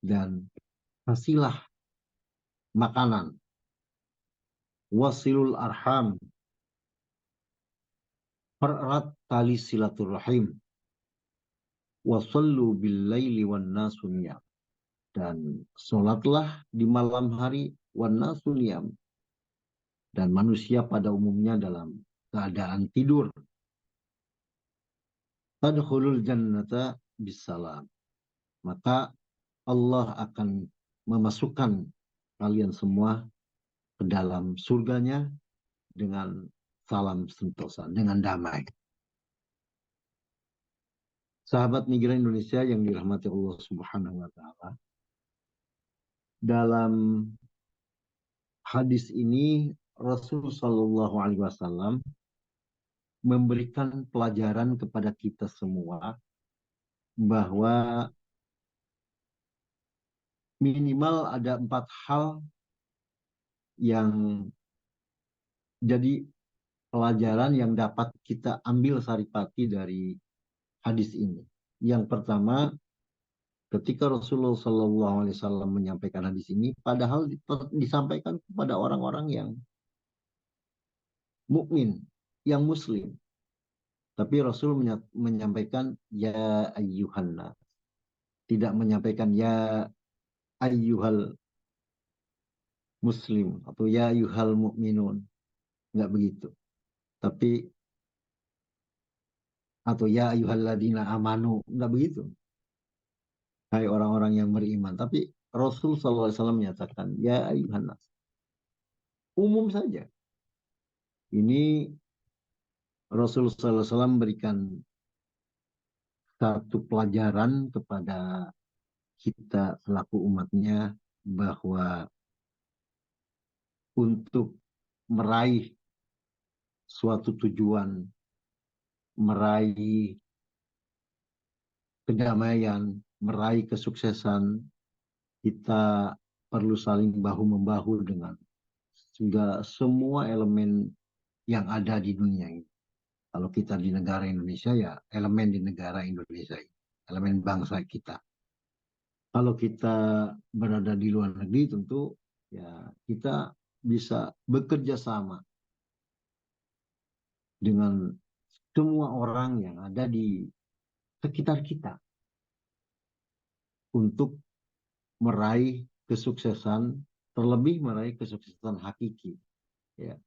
Speaker 4: dan kasihlah makanan. Wasilul arham, pererat tali silaturahim, wasallu bil laili wan nasu niyam, dan sholatlah di malam hari wan nasu niyam, dan manusia pada umumnya dalam keadaan tidur. Tadkhulul jannata bisalam, maka Allah akan memasukkan kalian semua ke dalam surganya dengan salam sentosa, dengan damai. Sahabat Migran Indonesia yang dirahmati Allah Subhanahu wa taala, dalam hadis ini Rasul Shallallahu alaihi wasallam memberikan pelajaran kepada kita semua bahwa minimal ada 4 hal yang jadi pelajaran yang dapat kita ambil saripati dari hadis ini. Yang pertama, ketika Rasulullah SAW menyampaikan hadis ini, padahal disampaikan kepada orang-orang yang mukmin, yang muslim. Tapi Rasul menyampaikan ya ayyuhan, tidak menyampaikan ya ayyuhal muslim atau ya ayyuhal mu'minun. Enggak begitu. Tapi atau ya ayyuhalladzina amanu, enggak begitu. Hai orang-orang yang beriman. Tapi Rasul SAW menyatakan ya ayyuhan nas. Umum saja. Ini Rasul SAW memberikan satu pelajaran kepada kita selaku umatnya bahwa untuk meraih suatu tujuan, meraih kedamaian, meraih kesuksesan, kita perlu saling bahu-membahu dengan semua elemen yang ada di dunia ini. Kalau kita di negara Indonesia, ya elemen di negara Indonesia ini, elemen bangsa kita. Kalau kita berada di luar negeri, tentu ya kita bisa bekerja sama dengan semua orang yang ada di sekitar kita untuk meraih kesuksesan, terlebih meraih kesuksesan hakiki, ya,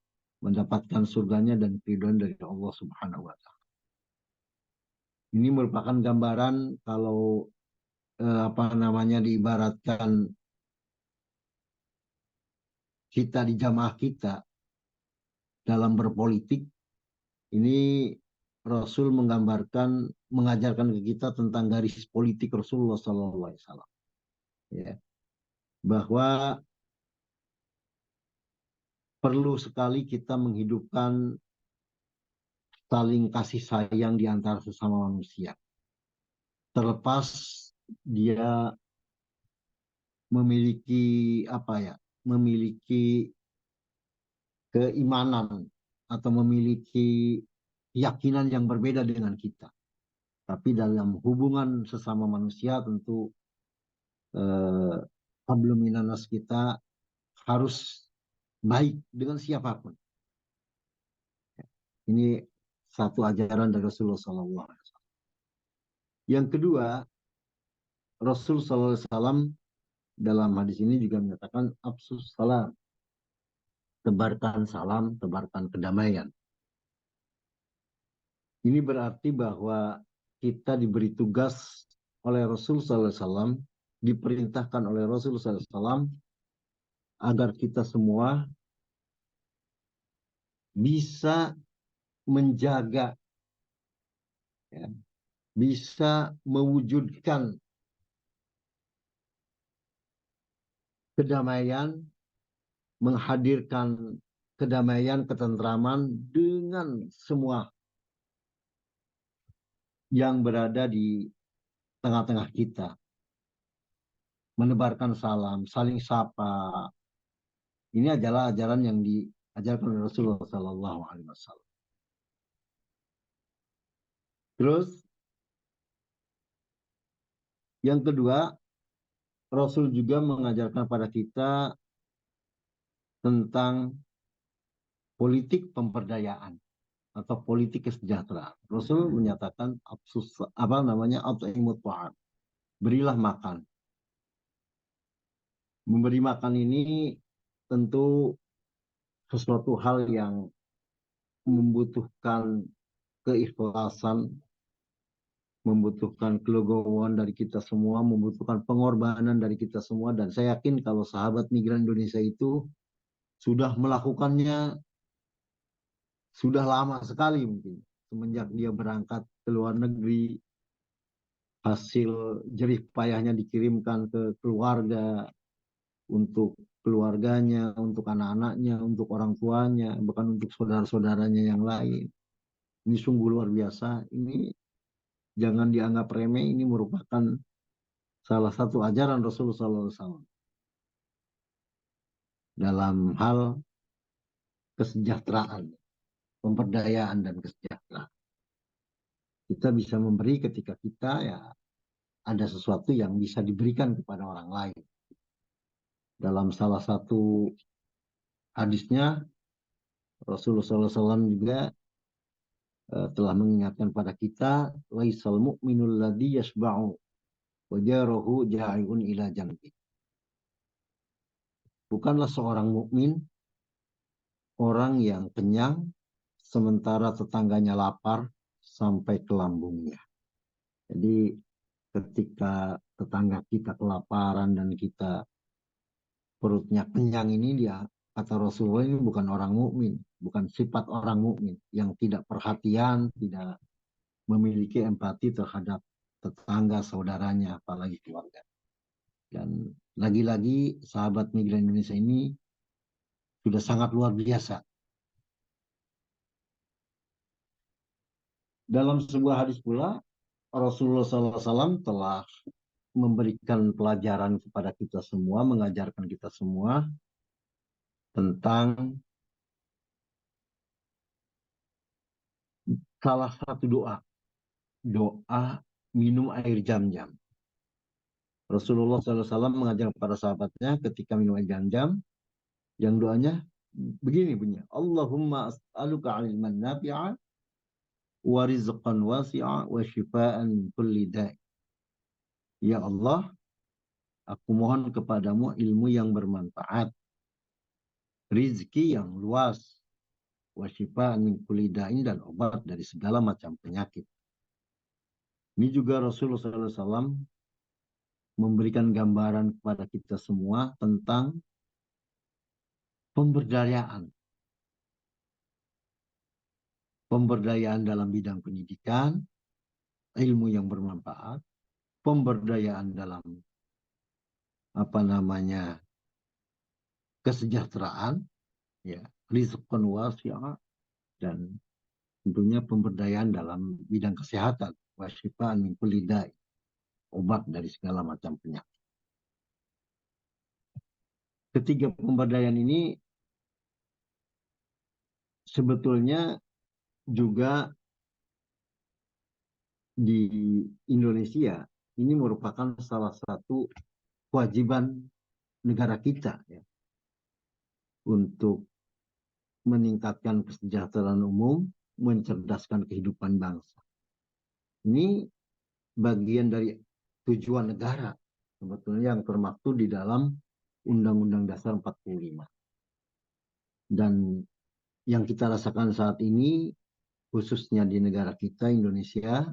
Speaker 4: mendapatkan surganya dan keridhaan dari Allah Subhanahu wa taala. Ini merupakan gambaran kalau diibaratkan kita di jamaah kita dalam berpolitik, ini Rasul mengajarkan ke kita tentang garis politik Rasulullah SAW. Ya, bahwa perlu sekali kita menghidupkan saling kasih sayang di antara sesama manusia. Terlepas dia memiliki memiliki keimanan atau memiliki keyakinan yang berbeda dengan kita. Tapi dalam hubungan sesama manusia tentu hablum minanas kita harus baik dengan siapapun. Ini satu ajaran dari Rasulullah SAW. Yang kedua, Rasul SAW dalam hadis ini juga menyatakan absus salam, tebarkan salam, tebarkan kedamaian. Ini berarti bahwa kita diberi tugas oleh Rasul SAW, diperintahkan oleh Rasul SAW agar kita semua bisa menjaga, ya, bisa mewujudkan kedamaian, menghadirkan kedamaian, ketentraman dengan semua yang berada di tengah-tengah kita. Menebarkan salam, saling sapa. Ini adalah ajaran yang diajarkan oleh Rasulullah SAW. Terus, yang kedua, Rasul juga mengajarkan pada kita tentang politik pemberdayaan. atau politik kesejahteraan. Rasul menyatakan at'imut ta'am, berilah makan. Memberi makan ini tentu sesuatu hal yang membutuhkan keikhlasan, membutuhkan kelegowoan dari kita semua, membutuhkan pengorbanan dari kita semua. Dan saya yakin kalau sahabat migran Indonesia itu sudah melakukannya sudah lama sekali mungkin. Semenjak dia berangkat ke luar negeri, hasil jerih payahnya dikirimkan ke keluarga, untuk keluarganya, untuk anak-anaknya, untuk orang tuanya, bahkan untuk saudara-saudaranya yang lain. Ini sungguh luar biasa. Ini jangan dianggap remeh. Ini merupakan salah satu ajaran Rasulullah SAW dalam hal kesejahteraan, pemberdayaan dan kesejahteraan. Kita bisa memberi ketika kita ya ada sesuatu yang bisa diberikan kepada orang lain. Dalam salah satu hadisnya Rasulullah SAW juga telah mengingatkan pada kita, laisal mu'minul ladzi yashba'u wa jaruhu ja'iun ila janbi. Bukanlah seorang mukmin orang yang kenyang sementara tetangganya lapar sampai ke lambungnya. Jadi ketika tetangga kita kelaparan dan kita perutnya kenyang, ini dia kata Rasulullah ini bukan orang mukmin, bukan sifat orang mukmin yang tidak perhatian, tidak memiliki empati terhadap tetangga, saudaranya, apalagi keluarga. Dan lagi-lagi sahabat migran Indonesia ini sudah sangat luar biasa. Dalam sebuah hadis pula, Rasulullah SAW telah memberikan pelajaran kepada kita semua, mengajarkan kita semua tentang salah satu doa minum air jam-jam. Rasulullah SAW mengajar para sahabatnya ketika minum air jam-jam, yang doanya begini bunyinya, Allahumma as'aluka ilman nafi'a wa rizqan wasi'a wa shifaan min kulli da'i. Ya Allah, aku mohon kepadamu ilmu yang bermanfaat, rizki yang luas, wa shifaan min kulli da'in, dan obat dari segala macam penyakit. Ini juga Rasulullah SAW memberikan gambaran kepada kita semua tentang pemberdayaan. Pemberdayaan dalam bidang pendidikan, ilmu yang bermanfaat, pemberdayaan dalam kesejahteraan, ya, rizqan wasi'a, dan tentunya pemberdayaan dalam bidang kesehatan, wasyifaan min kulli da'i, obat dari segala macam penyakit. Ketiga pemberdayaan ini sebetulnya juga di Indonesia ini merupakan salah satu kewajiban negara kita, ya, untuk meningkatkan kesejahteraan umum, mencerdaskan kehidupan bangsa. Ini bagian dari tujuan negara sebetulnya yang termaktub di dalam Undang-Undang Dasar 45. Dan yang kita rasakan saat ini, khususnya di negara kita, Indonesia,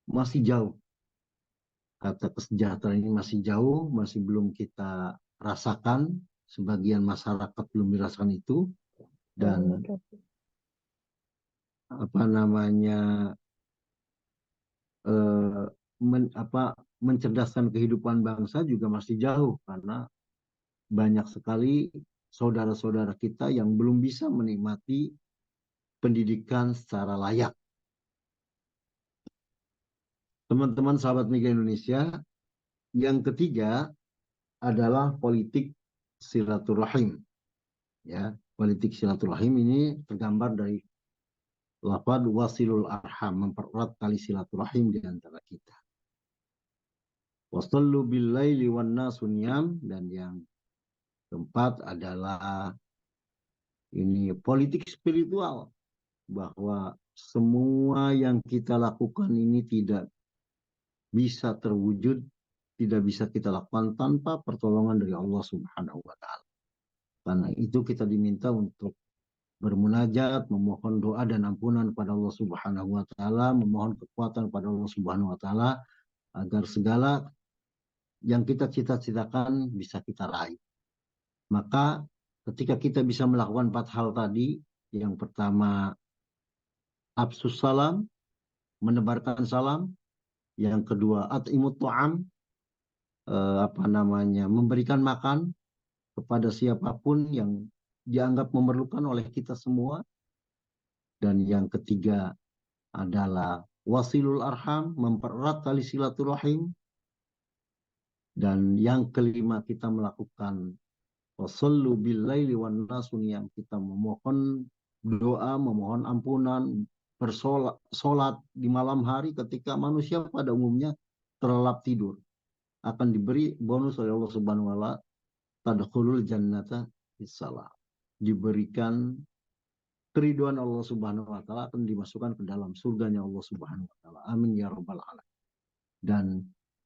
Speaker 4: masih jauh. Kata kesejahteraan ini masih jauh, masih belum kita rasakan. Sebagian masyarakat belum dirasakan itu. Dan mencerdaskan kehidupan bangsa juga masih jauh, karena banyak sekali saudara-saudara kita yang belum bisa menikmati pendidikan secara layak. Teman-teman sahabat migran Indonesia, yang ketiga adalah politik silaturahim. Ya, politik silaturahim ini tergambar dari lafaz wasilul arham, mempererat tali silaturahim di antara kita. Wasallu billaili wan nasu niyam, dan yang keempat adalah ini politik spiritual. bahwa semua yang kita lakukan ini tidak bisa terwujud, tidak bisa kita lakukan tanpa pertolongan dari Allah Subhanahu wa Ta'ala. Karena itu kita diminta untuk bermunajat, memohon doa dan ampunan pada Allah Subhanahu wa Ta'ala, memohon kekuatan pada Allah Subhanahu wa Ta'ala agar segala yang kita cita-citakan bisa kita raih. Maka ketika kita bisa melakukan 4 hal tadi, yang pertama afsus salam, menebarkan salam, yang kedua at'imut ta'am, memberikan makan kepada siapapun yang dianggap memerlukan oleh kita semua, dan yang ketiga adalah wasilul arham, mempererat tali silaturahim, dan yang kelima kita melakukan wasallu billaili wan nasu niyam, kita memohon doa, memohon ampunan, bersolat di malam hari ketika manusia pada umumnya terlelap tidur, akan diberi bonus oleh Allah Subhanahu wa Ta'ala, tadkhulul jannata bisalam, diberikan keriduan Allah Subhanahu wa Ta'ala, akan dimasukkan ke dalam surganya Allah Subhanahu wa Ta'ala. Amin ya rabbal alamin. Dan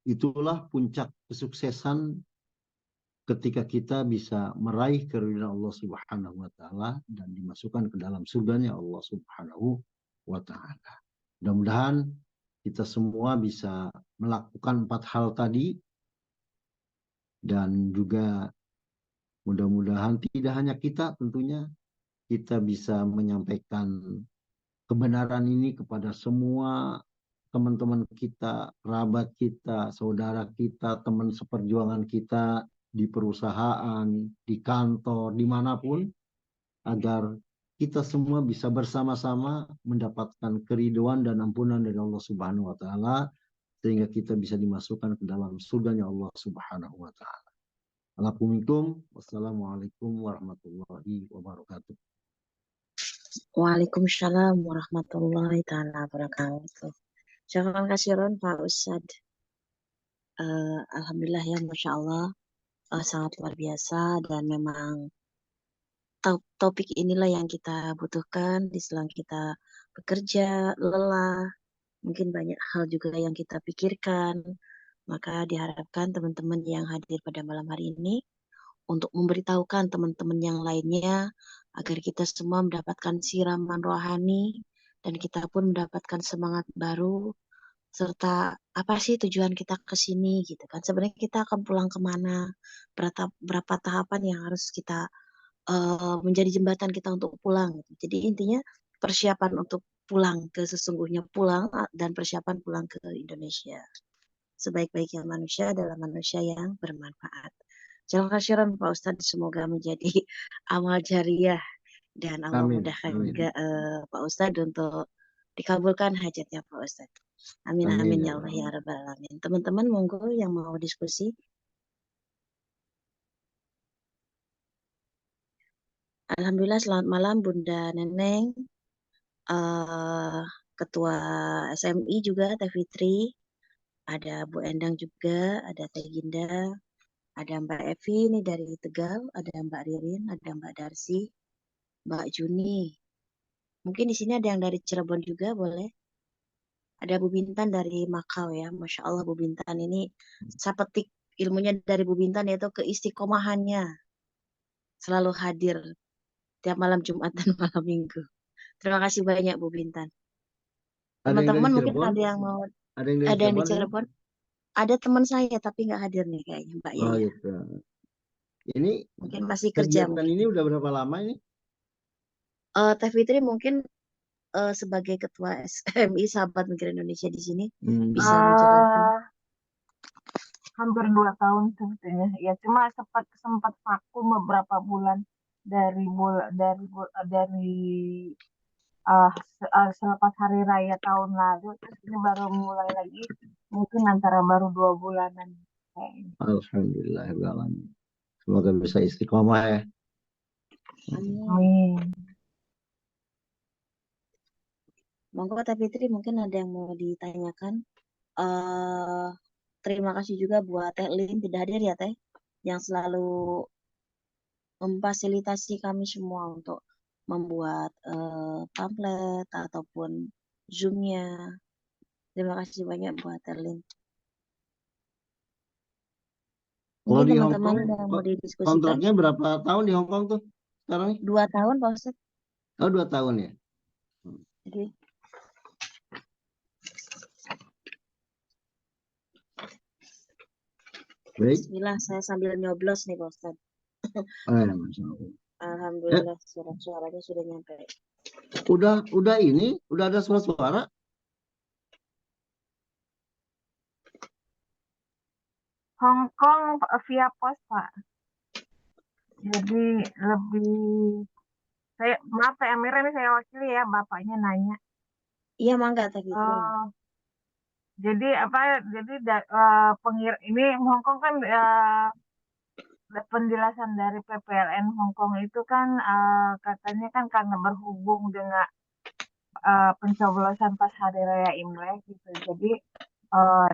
Speaker 4: itulah puncak kesuksesan ketika kita bisa meraih keridhaan Allah Subhanahu wa Ta'ala dan dimasukkan ke dalam surganya Allah Subhanahu wa Ta'ala. Mudah-mudahan kita semua bisa melakukan 4 hal tadi, dan juga mudah-mudahan tidak hanya kita, tentunya kita bisa menyampaikan kebenaran ini kepada semua teman-teman kita, kerabat kita, saudara kita, teman seperjuangan kita di perusahaan, di kantor, dimanapun, agar kita semua bisa bersama-sama mendapatkan keriduan dan ampunan dari Allah Subhanahu wa Ta'ala, sehingga kita bisa dimasukkan ke dalam surganya Allah Subhanahu wa Ta'ala. Wassalamualaikum warahmatullahi wabarakatuh.
Speaker 1: Waalaikumsalam warahmatullahi taala wabarakatuh. Syukran kasiran Pak Ustadz. Alhamdulillah ya, Masya Allah, sangat luar biasa, dan memang topik inilah yang kita butuhkan di selang kita bekerja, lelah, mungkin banyak hal juga yang kita pikirkan. Maka diharapkan teman-teman yang hadir pada malam hari ini untuk memberitahukan teman-teman yang lainnya agar kita semua mendapatkan siraman rohani dan kita pun mendapatkan semangat baru, serta apa sih tujuan kita ke sini gitu kan. Sebenarnya kita akan pulang kemana, berapa tahapan yang harus kita menjadi jembatan kita untuk pulang gitu. Jadi intinya persiapan untuk pulang ke sesungguhnya, pulang dan persiapan pulang ke Indonesia. Sebaik-baiknya manusia adalah manusia yang bermanfaat. Jalan khairan Pak Ustadz, semoga menjadi amal jariah, dan Allah
Speaker 4: Amin.
Speaker 1: mudahkan
Speaker 4: Amin.
Speaker 1: juga Pak Ustadz untuk dikabulkan hajatnya Pak Ustadz. Amin
Speaker 4: Amin,
Speaker 1: amin
Speaker 4: ya
Speaker 1: ya Allah
Speaker 4: Allah.
Speaker 1: ya Rabbal alamin. Teman-teman monggo yang mau diskusi. Alhamdulillah, selamat malam Bunda Neneng, Ketua SMI juga Teh Fitri, ada Bu Endang juga, ada Teh Ginda, ada Mbak Evi ini dari Tegal, ada Mbak Ririn, ada Mbak Darsi, Mbak Juni. Mungkin di sini ada yang dari Cirebon juga, boleh. Ada Bu Bintan dari Makau ya, Masya Allah Bu Bintan ini, saya petik ilmunya dari Bu Bintan, yaitu keistiqomahannya, selalu hadir tiap malam Jumat dan malam Minggu. Terima kasih banyak Bu Bintan.
Speaker 4: Ada yang dari
Speaker 1: Teman-teman mungkin
Speaker 4: Cirebon?
Speaker 1: ada yang mau,
Speaker 4: Ada yang dari
Speaker 1: ada yang di
Speaker 4: Cirebon ini?
Speaker 1: Cirebon. Ada teman saya tapi nggak hadir nih kayaknya Mbak
Speaker 4: Oh
Speaker 1: Yaya.
Speaker 4: gitu. Ini
Speaker 1: Mungkin masih kerja
Speaker 4: kegiatan
Speaker 1: mungkin.
Speaker 4: ini udah berapa lama ini?
Speaker 1: Teh Fitri mungkin sebagai ketua SMI Sahabat Migran Indonesia di sini bisa menjelaskan.
Speaker 2: Hampir 2 tahun sebetulnya. Ya cuma sempat vakum beberapa bulan dari selepas hari raya tahun lalu, terus ini baru mulai lagi, mungkin antara baru 2 bulanan kayaknya.
Speaker 4: Alhamdulillah. Semoga bisa istiqomah ya.
Speaker 1: Amin.
Speaker 2: Amin.
Speaker 1: Monggo Teh Fitri mungkin ada yang mau ditanyakan. Terima kasih juga buat Teh Lin, tidak hadir ya Teh, yang selalu memfasilitasi kami semua untuk membuat pamflet ataupun Zoom-nya. Terima kasih banyak buat Erlin.
Speaker 4: Kalau
Speaker 1: Mungkin
Speaker 4: di
Speaker 1: teman-teman
Speaker 4: Hongkong
Speaker 1: ada yang mau didiskusikan.
Speaker 4: kontraknya berapa tahun di Hongkong tuh sekarang?
Speaker 1: 2 tahun Pak Ustadz.
Speaker 4: Oh, 2 tahun ya.
Speaker 1: Jadi
Speaker 4: Baik.
Speaker 1: bismillah, saya sambil nyoblos nih Pak Ustadz.
Speaker 4: Masya Allah.
Speaker 1: Alhamdulillah suara-suaranya sudah nyampe.
Speaker 4: Udah ini, udah ada suara-suara.
Speaker 2: Hongkong via pos Pak. Jadi lebih maaf Teh Amira ini saya wakili ya, bapaknya nanya.
Speaker 1: Iya mangga tadi itu.
Speaker 2: Jadi ini Hongkong kan penjelasan dari PPLN Hongkong itu kan katanya kan karena berhubung dengan pencoblosan pas hari raya Imlek gitu. Jadi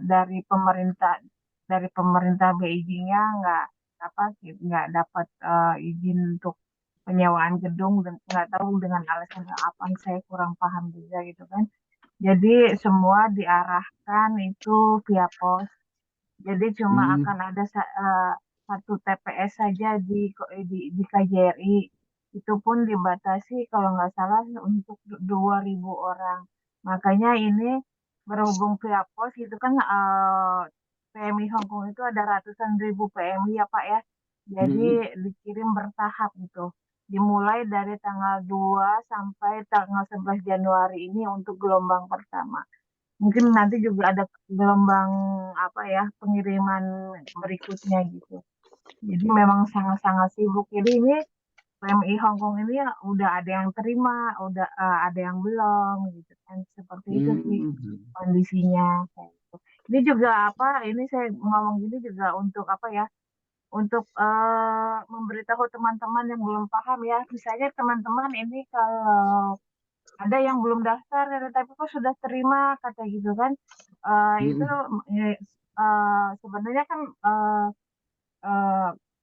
Speaker 2: dari pemerintah Beijingnya nggak dapat izin untuk penyewaan gedung dan nggak tahu dengan alasan apa, saya kurang paham juga gitu kan. Jadi semua diarahkan itu via pos. Jadi cuma akan ada satu TPS saja di KJRI. Itu pun dibatasi kalau nggak salah untuk 2.000 orang. Makanya ini berhubung via pos itu kan PMI Hongkong itu ada ratusan ribu PMI ya Pak ya. Jadi dikirim bertahap gitu. Dimulai dari tanggal 2 sampai tanggal 11 Januari ini untuk gelombang pertama. Mungkin nanti juga ada gelombang pengiriman berikutnya gitu. Jadi memang sangat-sangat sibuk. Jadi ini PMI Hongkong ini udah ada yang terima, udah ada yang belum gitu kan. Seperti itu sih kondisinya kayak gitu. Ini juga ini saya ngomong gini juga untuk untuk memberitahu teman-teman yang belum paham ya. Misalnya teman-teman ini kalau ada yang belum daftar tapi kok sudah terima kata gitu kan, itu sebenarnya kan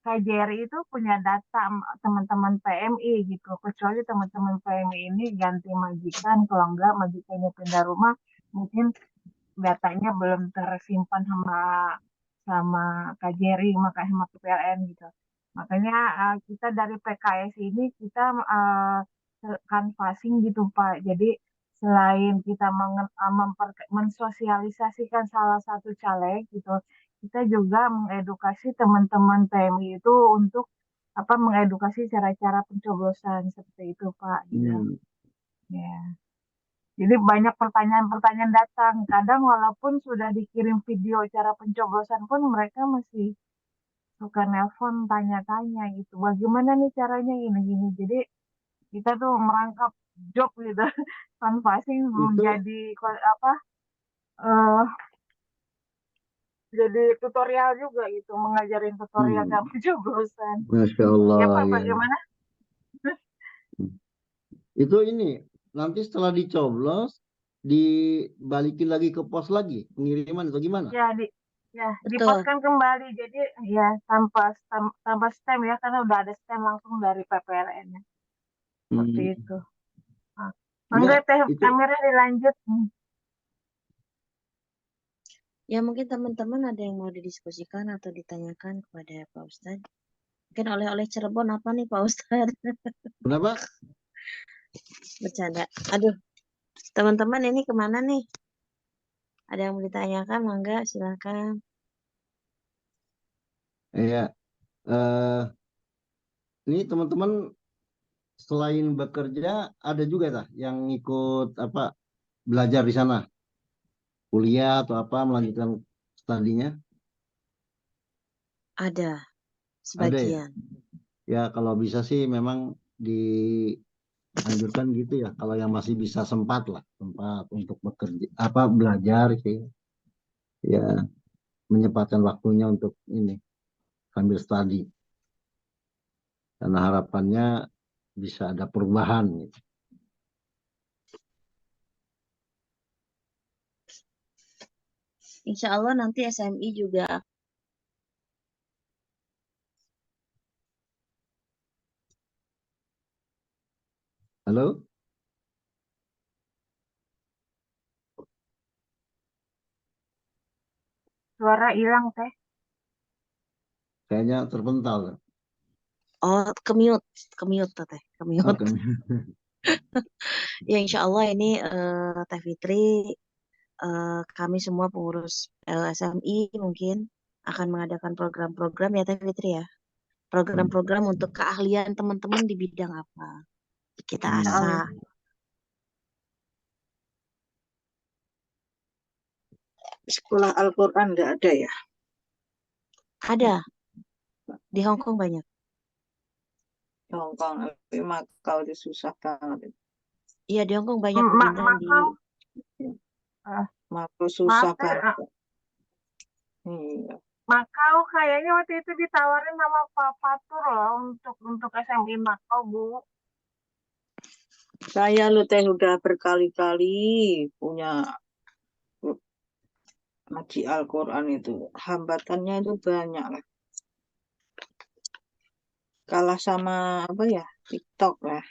Speaker 2: KJRI itu punya data teman-teman PMI gitu, kecuali teman-teman PMI ini ganti majikan, kalau enggak majikannya pindah rumah mungkin datanya belum tersimpan sama KJRI, makanya sama PPLN gitu. Makanya kita dari PKS ini kita canvassing gitu Pak. Jadi selain kita mensosialisasikan salah satu caleg gitu, kita juga mengedukasi teman-teman PMI itu untuk mengedukasi cara-cara pencoblosan seperti itu Pak. Gitu. Ya. Jadi banyak pertanyaan-pertanyaan datang. Kadang walaupun sudah dikirim video cara pencoblosan pun mereka masih suka nelpon tanya-tanya gitu. Bagaimana nih caranya gini-gini. Jadi kita tuh merangkap job gitu. Canvassing menjadi eh jadi tutorial juga gitu, mengajarin tutorial dalam pencoblosan.
Speaker 4: Masya Allah.
Speaker 2: Ya Pak, bagaimana?
Speaker 4: Itu ini nanti setelah dicoblos dibalikin lagi ke pos lagi pengiriman atau gimana?
Speaker 2: Ya, dipaskan kembali. Jadi ya tanpa stem ya, karena udah ada stem langsung dari PPLN. Seperti itu. Mangga Teh Amira dilanjut.
Speaker 1: Ya mungkin teman-teman ada yang mau didiskusikan atau ditanyakan kepada Pak Ustadz. Mungkin oleh-oleh Cirebon apa nih Pak Ustadz?
Speaker 4: Kenapa?
Speaker 1: Bercanda. Aduh, teman-teman ini kemana nih? Ada yang mau ditanyakan? Mangga, silakan.
Speaker 4: Iya. Ini teman-teman selain bekerja ada juga yang ikut belajar di sana, kuliah atau melanjutkan studinya?
Speaker 1: Ada
Speaker 4: Ada ya.
Speaker 1: sebagian.
Speaker 4: Ya kalau bisa sih memang dianjurkan gitu ya. Kalau yang masih bisa sempat untuk bekerja belajar sih. Ya menyempatkan waktunya untuk ini sambil studi. Karena harapannya bisa ada perubahan gitu.
Speaker 1: Insya Allah nanti SMI juga
Speaker 4: Halo?
Speaker 2: Suara hilang teh.
Speaker 4: Kayaknya terpental.
Speaker 1: Oh, kemiut Teh, kemiut.
Speaker 4: Oke.
Speaker 1: Ya insya Allah ini Teh Fitri, kami semua pengurus LSMI mungkin akan mengadakan program-program ya Teh Fitri ya. Program-program untuk keahlian teman-teman di bidang apa. Kita
Speaker 2: Allah.
Speaker 1: asah.
Speaker 3: Sekolah Al-Quran nggak ada ya?
Speaker 1: Ada, di Hong Kong banyak.
Speaker 3: Di Hongkong, tapi Makau itu susah banget.
Speaker 1: Iya di Hong Kong banyak Bu Bintan di
Speaker 2: Makau, eh,
Speaker 3: Makau
Speaker 2: maaf
Speaker 3: susah
Speaker 2: teh,
Speaker 3: banget. Iya.
Speaker 2: Makau kayaknya waktu itu ditawarin sama Pak Fatur loh untuk SMI Makau, Bu.
Speaker 3: Saya lu teh udah berkali-kali punya ngaji Al-Quran itu. Hambatannya itu banyak lah. Kalah sama apa ya? TikTok lah.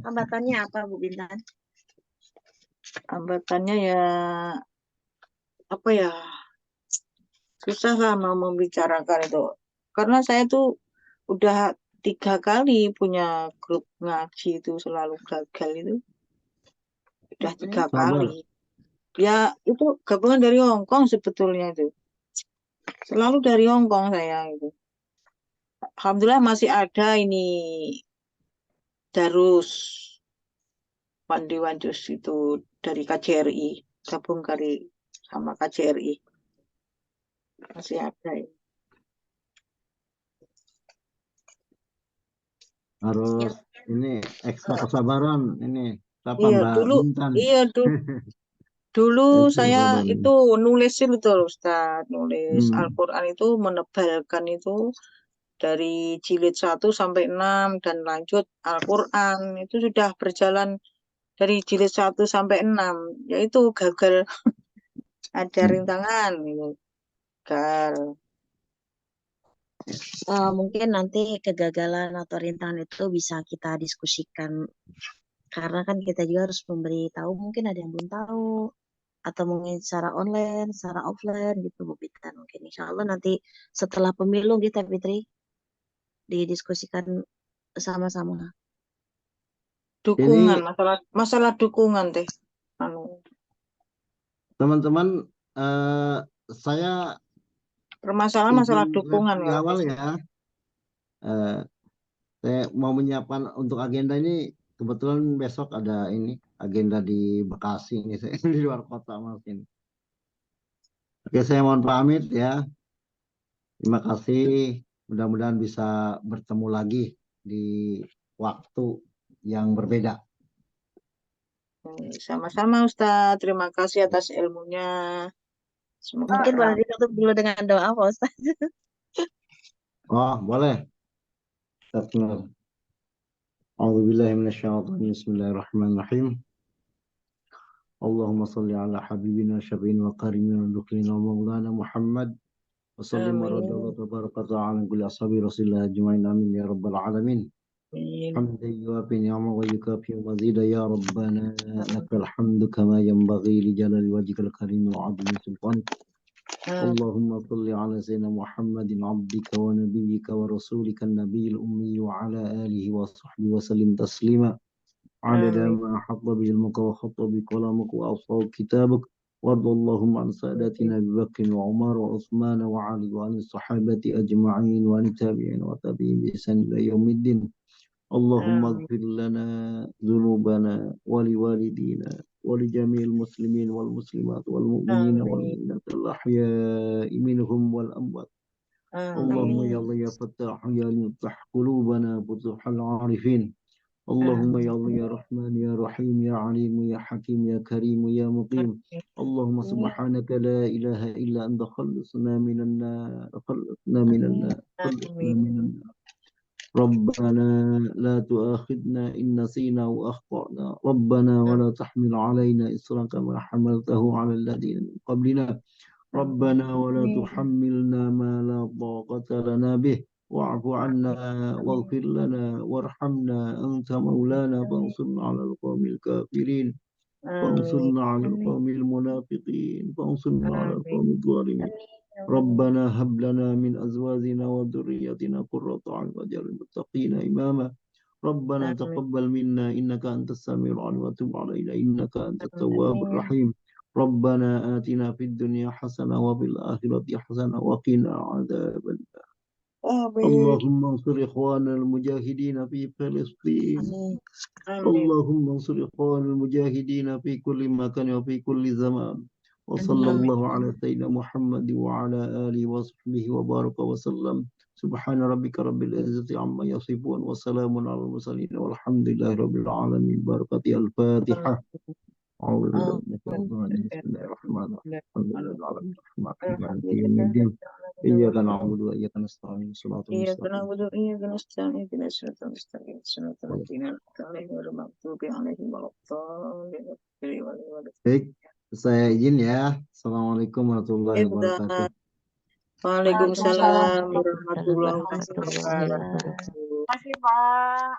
Speaker 1: hambatannya apa Bu Bintan?
Speaker 3: Hambatannya ya apa ya? Susah lah mau membicarakan itu. Karena saya tuh udah 3 kali punya grup ngaji itu selalu gagal itu. Udah 3 kali.
Speaker 4: Sabar.
Speaker 3: Ya itu gabungan dari Hong Kong sebetulnya itu. Selalu dari Hong Kong saya itu. Alhamdulillah masih ada ini Darus Wandi Wanjus itu dari KJRI. Gabung kali sama KJRI. Masih ada ya.
Speaker 4: Harus ini ekstra kesabaran ini. Apa
Speaker 3: Iya,
Speaker 4: Mbak
Speaker 3: dulu
Speaker 4: Bintan?
Speaker 3: iya dulu
Speaker 4: Ekstra
Speaker 3: saya
Speaker 4: kesabaran.
Speaker 3: itu nulisin betul Ustaz, nulis
Speaker 4: Hmm.
Speaker 3: Al-Quran itu menebalkan itu dari jilid 1 sampai 6 dan lanjut Al-Quran itu sudah berjalan dari jilid 1 sampai 6, yaitu gagal ada rintangan gitu. Gagal.
Speaker 1: Mungkin nanti kegagalan atau rintangan itu bisa kita diskusikan karena kan kita juga harus memberi tahu mungkin ada yang belum tahu atau mungkin secara online, secara offline gitu Bu Bintan mungkin insya Allah nanti setelah pemilu kita Fitri didiskusikan sama-sama.
Speaker 3: Dukungan,
Speaker 4: Ini
Speaker 3: masalah dukungan teh. Anu,
Speaker 4: teman-teman, saya
Speaker 3: permasalahan
Speaker 4: izin
Speaker 3: masalah dukungan
Speaker 4: di
Speaker 3: kalau
Speaker 4: awal
Speaker 3: gitu.
Speaker 4: ya. Eh, saya mau menyiapkan untuk agenda ini. Kebetulan besok ada ini agenda di Bekasi ini, saya di luar kota mungkin. Oke, saya mohon pamit ya. Terima kasih. Mudah-mudahan bisa bertemu lagi di waktu yang berbeda.
Speaker 3: Sama-sama Ustaz, terima kasih atas ilmunya. Semoga
Speaker 1: Mungkin boleh ditutup dulu dengan doa Pak Ustaz.
Speaker 4: Oh, boleh. Bismillah. A'udzubillahi minasyaitonir Bismillahirrahmanirrahim. Allahumma salli ala habibina syafi'ina wa karimina wa duklina wa maulana Muhammad wa sallim wa
Speaker 3: amin.
Speaker 4: radiyallahu tabaraka ta'ala kulli ashabi rasulillah ajma'in amin ya rabbal alamin.
Speaker 3: Amin.
Speaker 4: حمدا يوافي نعمه ويكافئ مزيدا يا ربنا لك الحمد كما ينبغي لجلال وجهك الكريم وعظيم سلطانك. اللهم صل على سيدنا محمد عبدك ونبيك ورسولك النبي الأمي وعلى آله وصحبه وسلم تسليما عدد
Speaker 3: Amin.
Speaker 4: ما حط بعلمك وخط بكلامك وأوصى كتابك. وارض اللهم عن ساداتنا أبي بكر وعمر وعثمان وعلي وعن الصحابة أجمعين وعن التابعين وتابعين بإحسان إلى يوم الدين. اللهم
Speaker 3: Amin.
Speaker 4: اغفر لنا ذنوبنا ولوالدينا ولجميع المسلمين والمسلمات والمؤمنين
Speaker 3: Amin.
Speaker 4: والمؤمنات الأحياء منهم والأموات. اللهم يا
Speaker 3: Amin.
Speaker 4: الله يا فتاح يا مفتح قلوبنا فتوح العارفين. اللهم يا الله يا رحمن يا رحيم يا عليم يا حكيم يا كريم يا مقيم. اللهم سبحانك لا إله إلا أنت خلصنا من النار خلصنا من النار خلصنا
Speaker 3: Amin.
Speaker 4: من النار. ربنا لا تؤاخذنا إن نسينا وأخطأنا ربنا ولا تحمل علينا إصرا كما حملته على الذين من قبلنا ربنا ولا
Speaker 3: Amin.
Speaker 4: تحملنا ما لا طاقة لنا به واعف عنا واغفر لنا وارحمنا أنت مولانا فانصرنا على القوم الكافرين فانصرنا على القوم المنافقين فانصرنا على القوم الظالمين ربنا هب لنا من أزواجنا وذريتنا قرة أعين واجعلنا للمتقين إماما ربنا تقبل منا إنك أنت السميع العليم وتب علينا إنك أنت التواب الرحيم ربنا آتنا في الدنيا حسنة وفي الآخرة حسنة وقنا عذاب النار اللهم انصر إخواننا المجاهدين في فلسطين اللهم انصر إخواننا المجاهدين في كل مكان وفي كل زمان وصلى الله على سيدنا محمد وعلى آله وصحبه وبارك وسلم سبحان ربك رب العزة عما يصفون وسلام على المرسلين والحمد لله رب العالمين بركة الفاتحة أعوذ بالله من الشيطان الرجيم بسم الله الرحمن الرحيم الحمد لله رب العالمين الرحمن الرحيم مالك يوم الدين إياك نعبد وإياك نستعين صراط
Speaker 3: إياك
Speaker 4: المستقيم
Speaker 3: نعبد وإياك نستعين اهدنا الصراط المستقيم صراط الذين أنعمت عليهم غير المغضوب عليهم ولا الضالين.
Speaker 4: Baik, saya izin ya. Assalamualaikum warahmatullahi wabarakatuh.
Speaker 3: Waalaikumsalam
Speaker 1: Warahmatullahi
Speaker 3: warahmatullahi
Speaker 1: wabarakatuh.
Speaker 3: wabarakatuh.
Speaker 2: Terima kasih Pak.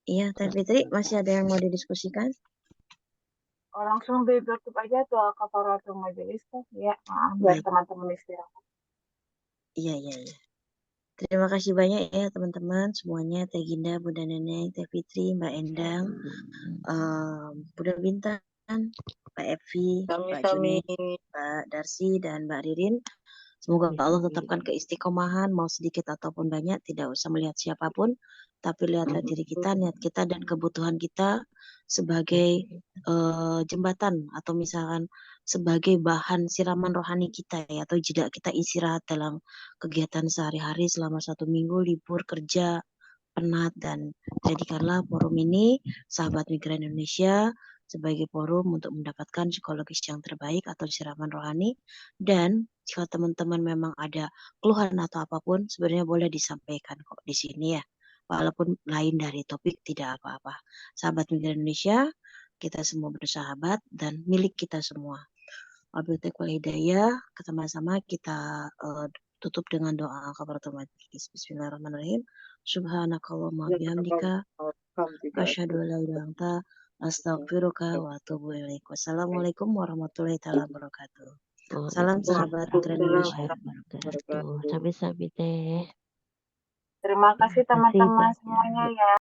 Speaker 1: Iya, Teh Fitri, masih ada yang mau didiskusikan?
Speaker 2: Langsung ditutup aja tuh kafaratul majelis tuh ya, biar
Speaker 1: Baik.
Speaker 2: teman-teman istirahat.
Speaker 1: Iya. Terima kasih banyak ya teman-teman semuanya, Teh Ginda, Bunda Neneng, Teh Fitri, Mbak Endang, Bunda Bintang, Pak Evi, Pak Juni, Pak Darsi, dan Mbak Ririn. Semoga Allah tetapkan keistiqomahan, mau sedikit ataupun banyak, tidak usah melihat siapapun, tapi lihatlah diri kita, niat kita, dan kebutuhan kita sebagai jembatan atau misalkan sebagai bahan siraman rohani kita ya, atau jeda kita istirahat dalam kegiatan sehari-hari selama 1 minggu libur kerja penat, dan jadikanlah forum ini Sahabat Migran Indonesia sebagai forum untuk mendapatkan psikologis yang terbaik atau siraman rohani. Dan jika teman-teman memang ada keluhan atau apapun, sebenarnya boleh disampaikan kok di sini ya, walaupun lain dari topik tidak apa-apa. Sahabat Migran Indonesia, kita semua bersahabat dan milik kita semua. Wabillahi taufiq wal hidayah, sama-sama kita tutup dengan doa kafaratul majelis. Bismillahirrahmanirrahim. Subhanakallahumma bihamdika asyhadu an la ilaha illa anta astaghfiruka wa atubu ilaik. Wassalamualaikum warahmatullahi wabarakatuh. Salam sahabat Migran Indonesia.
Speaker 5: Sampai-sampai Teh.
Speaker 2: Terima kasih
Speaker 5: Terima kasih,
Speaker 2: teman-teman
Speaker 5: Teh.
Speaker 2: semuanya ya.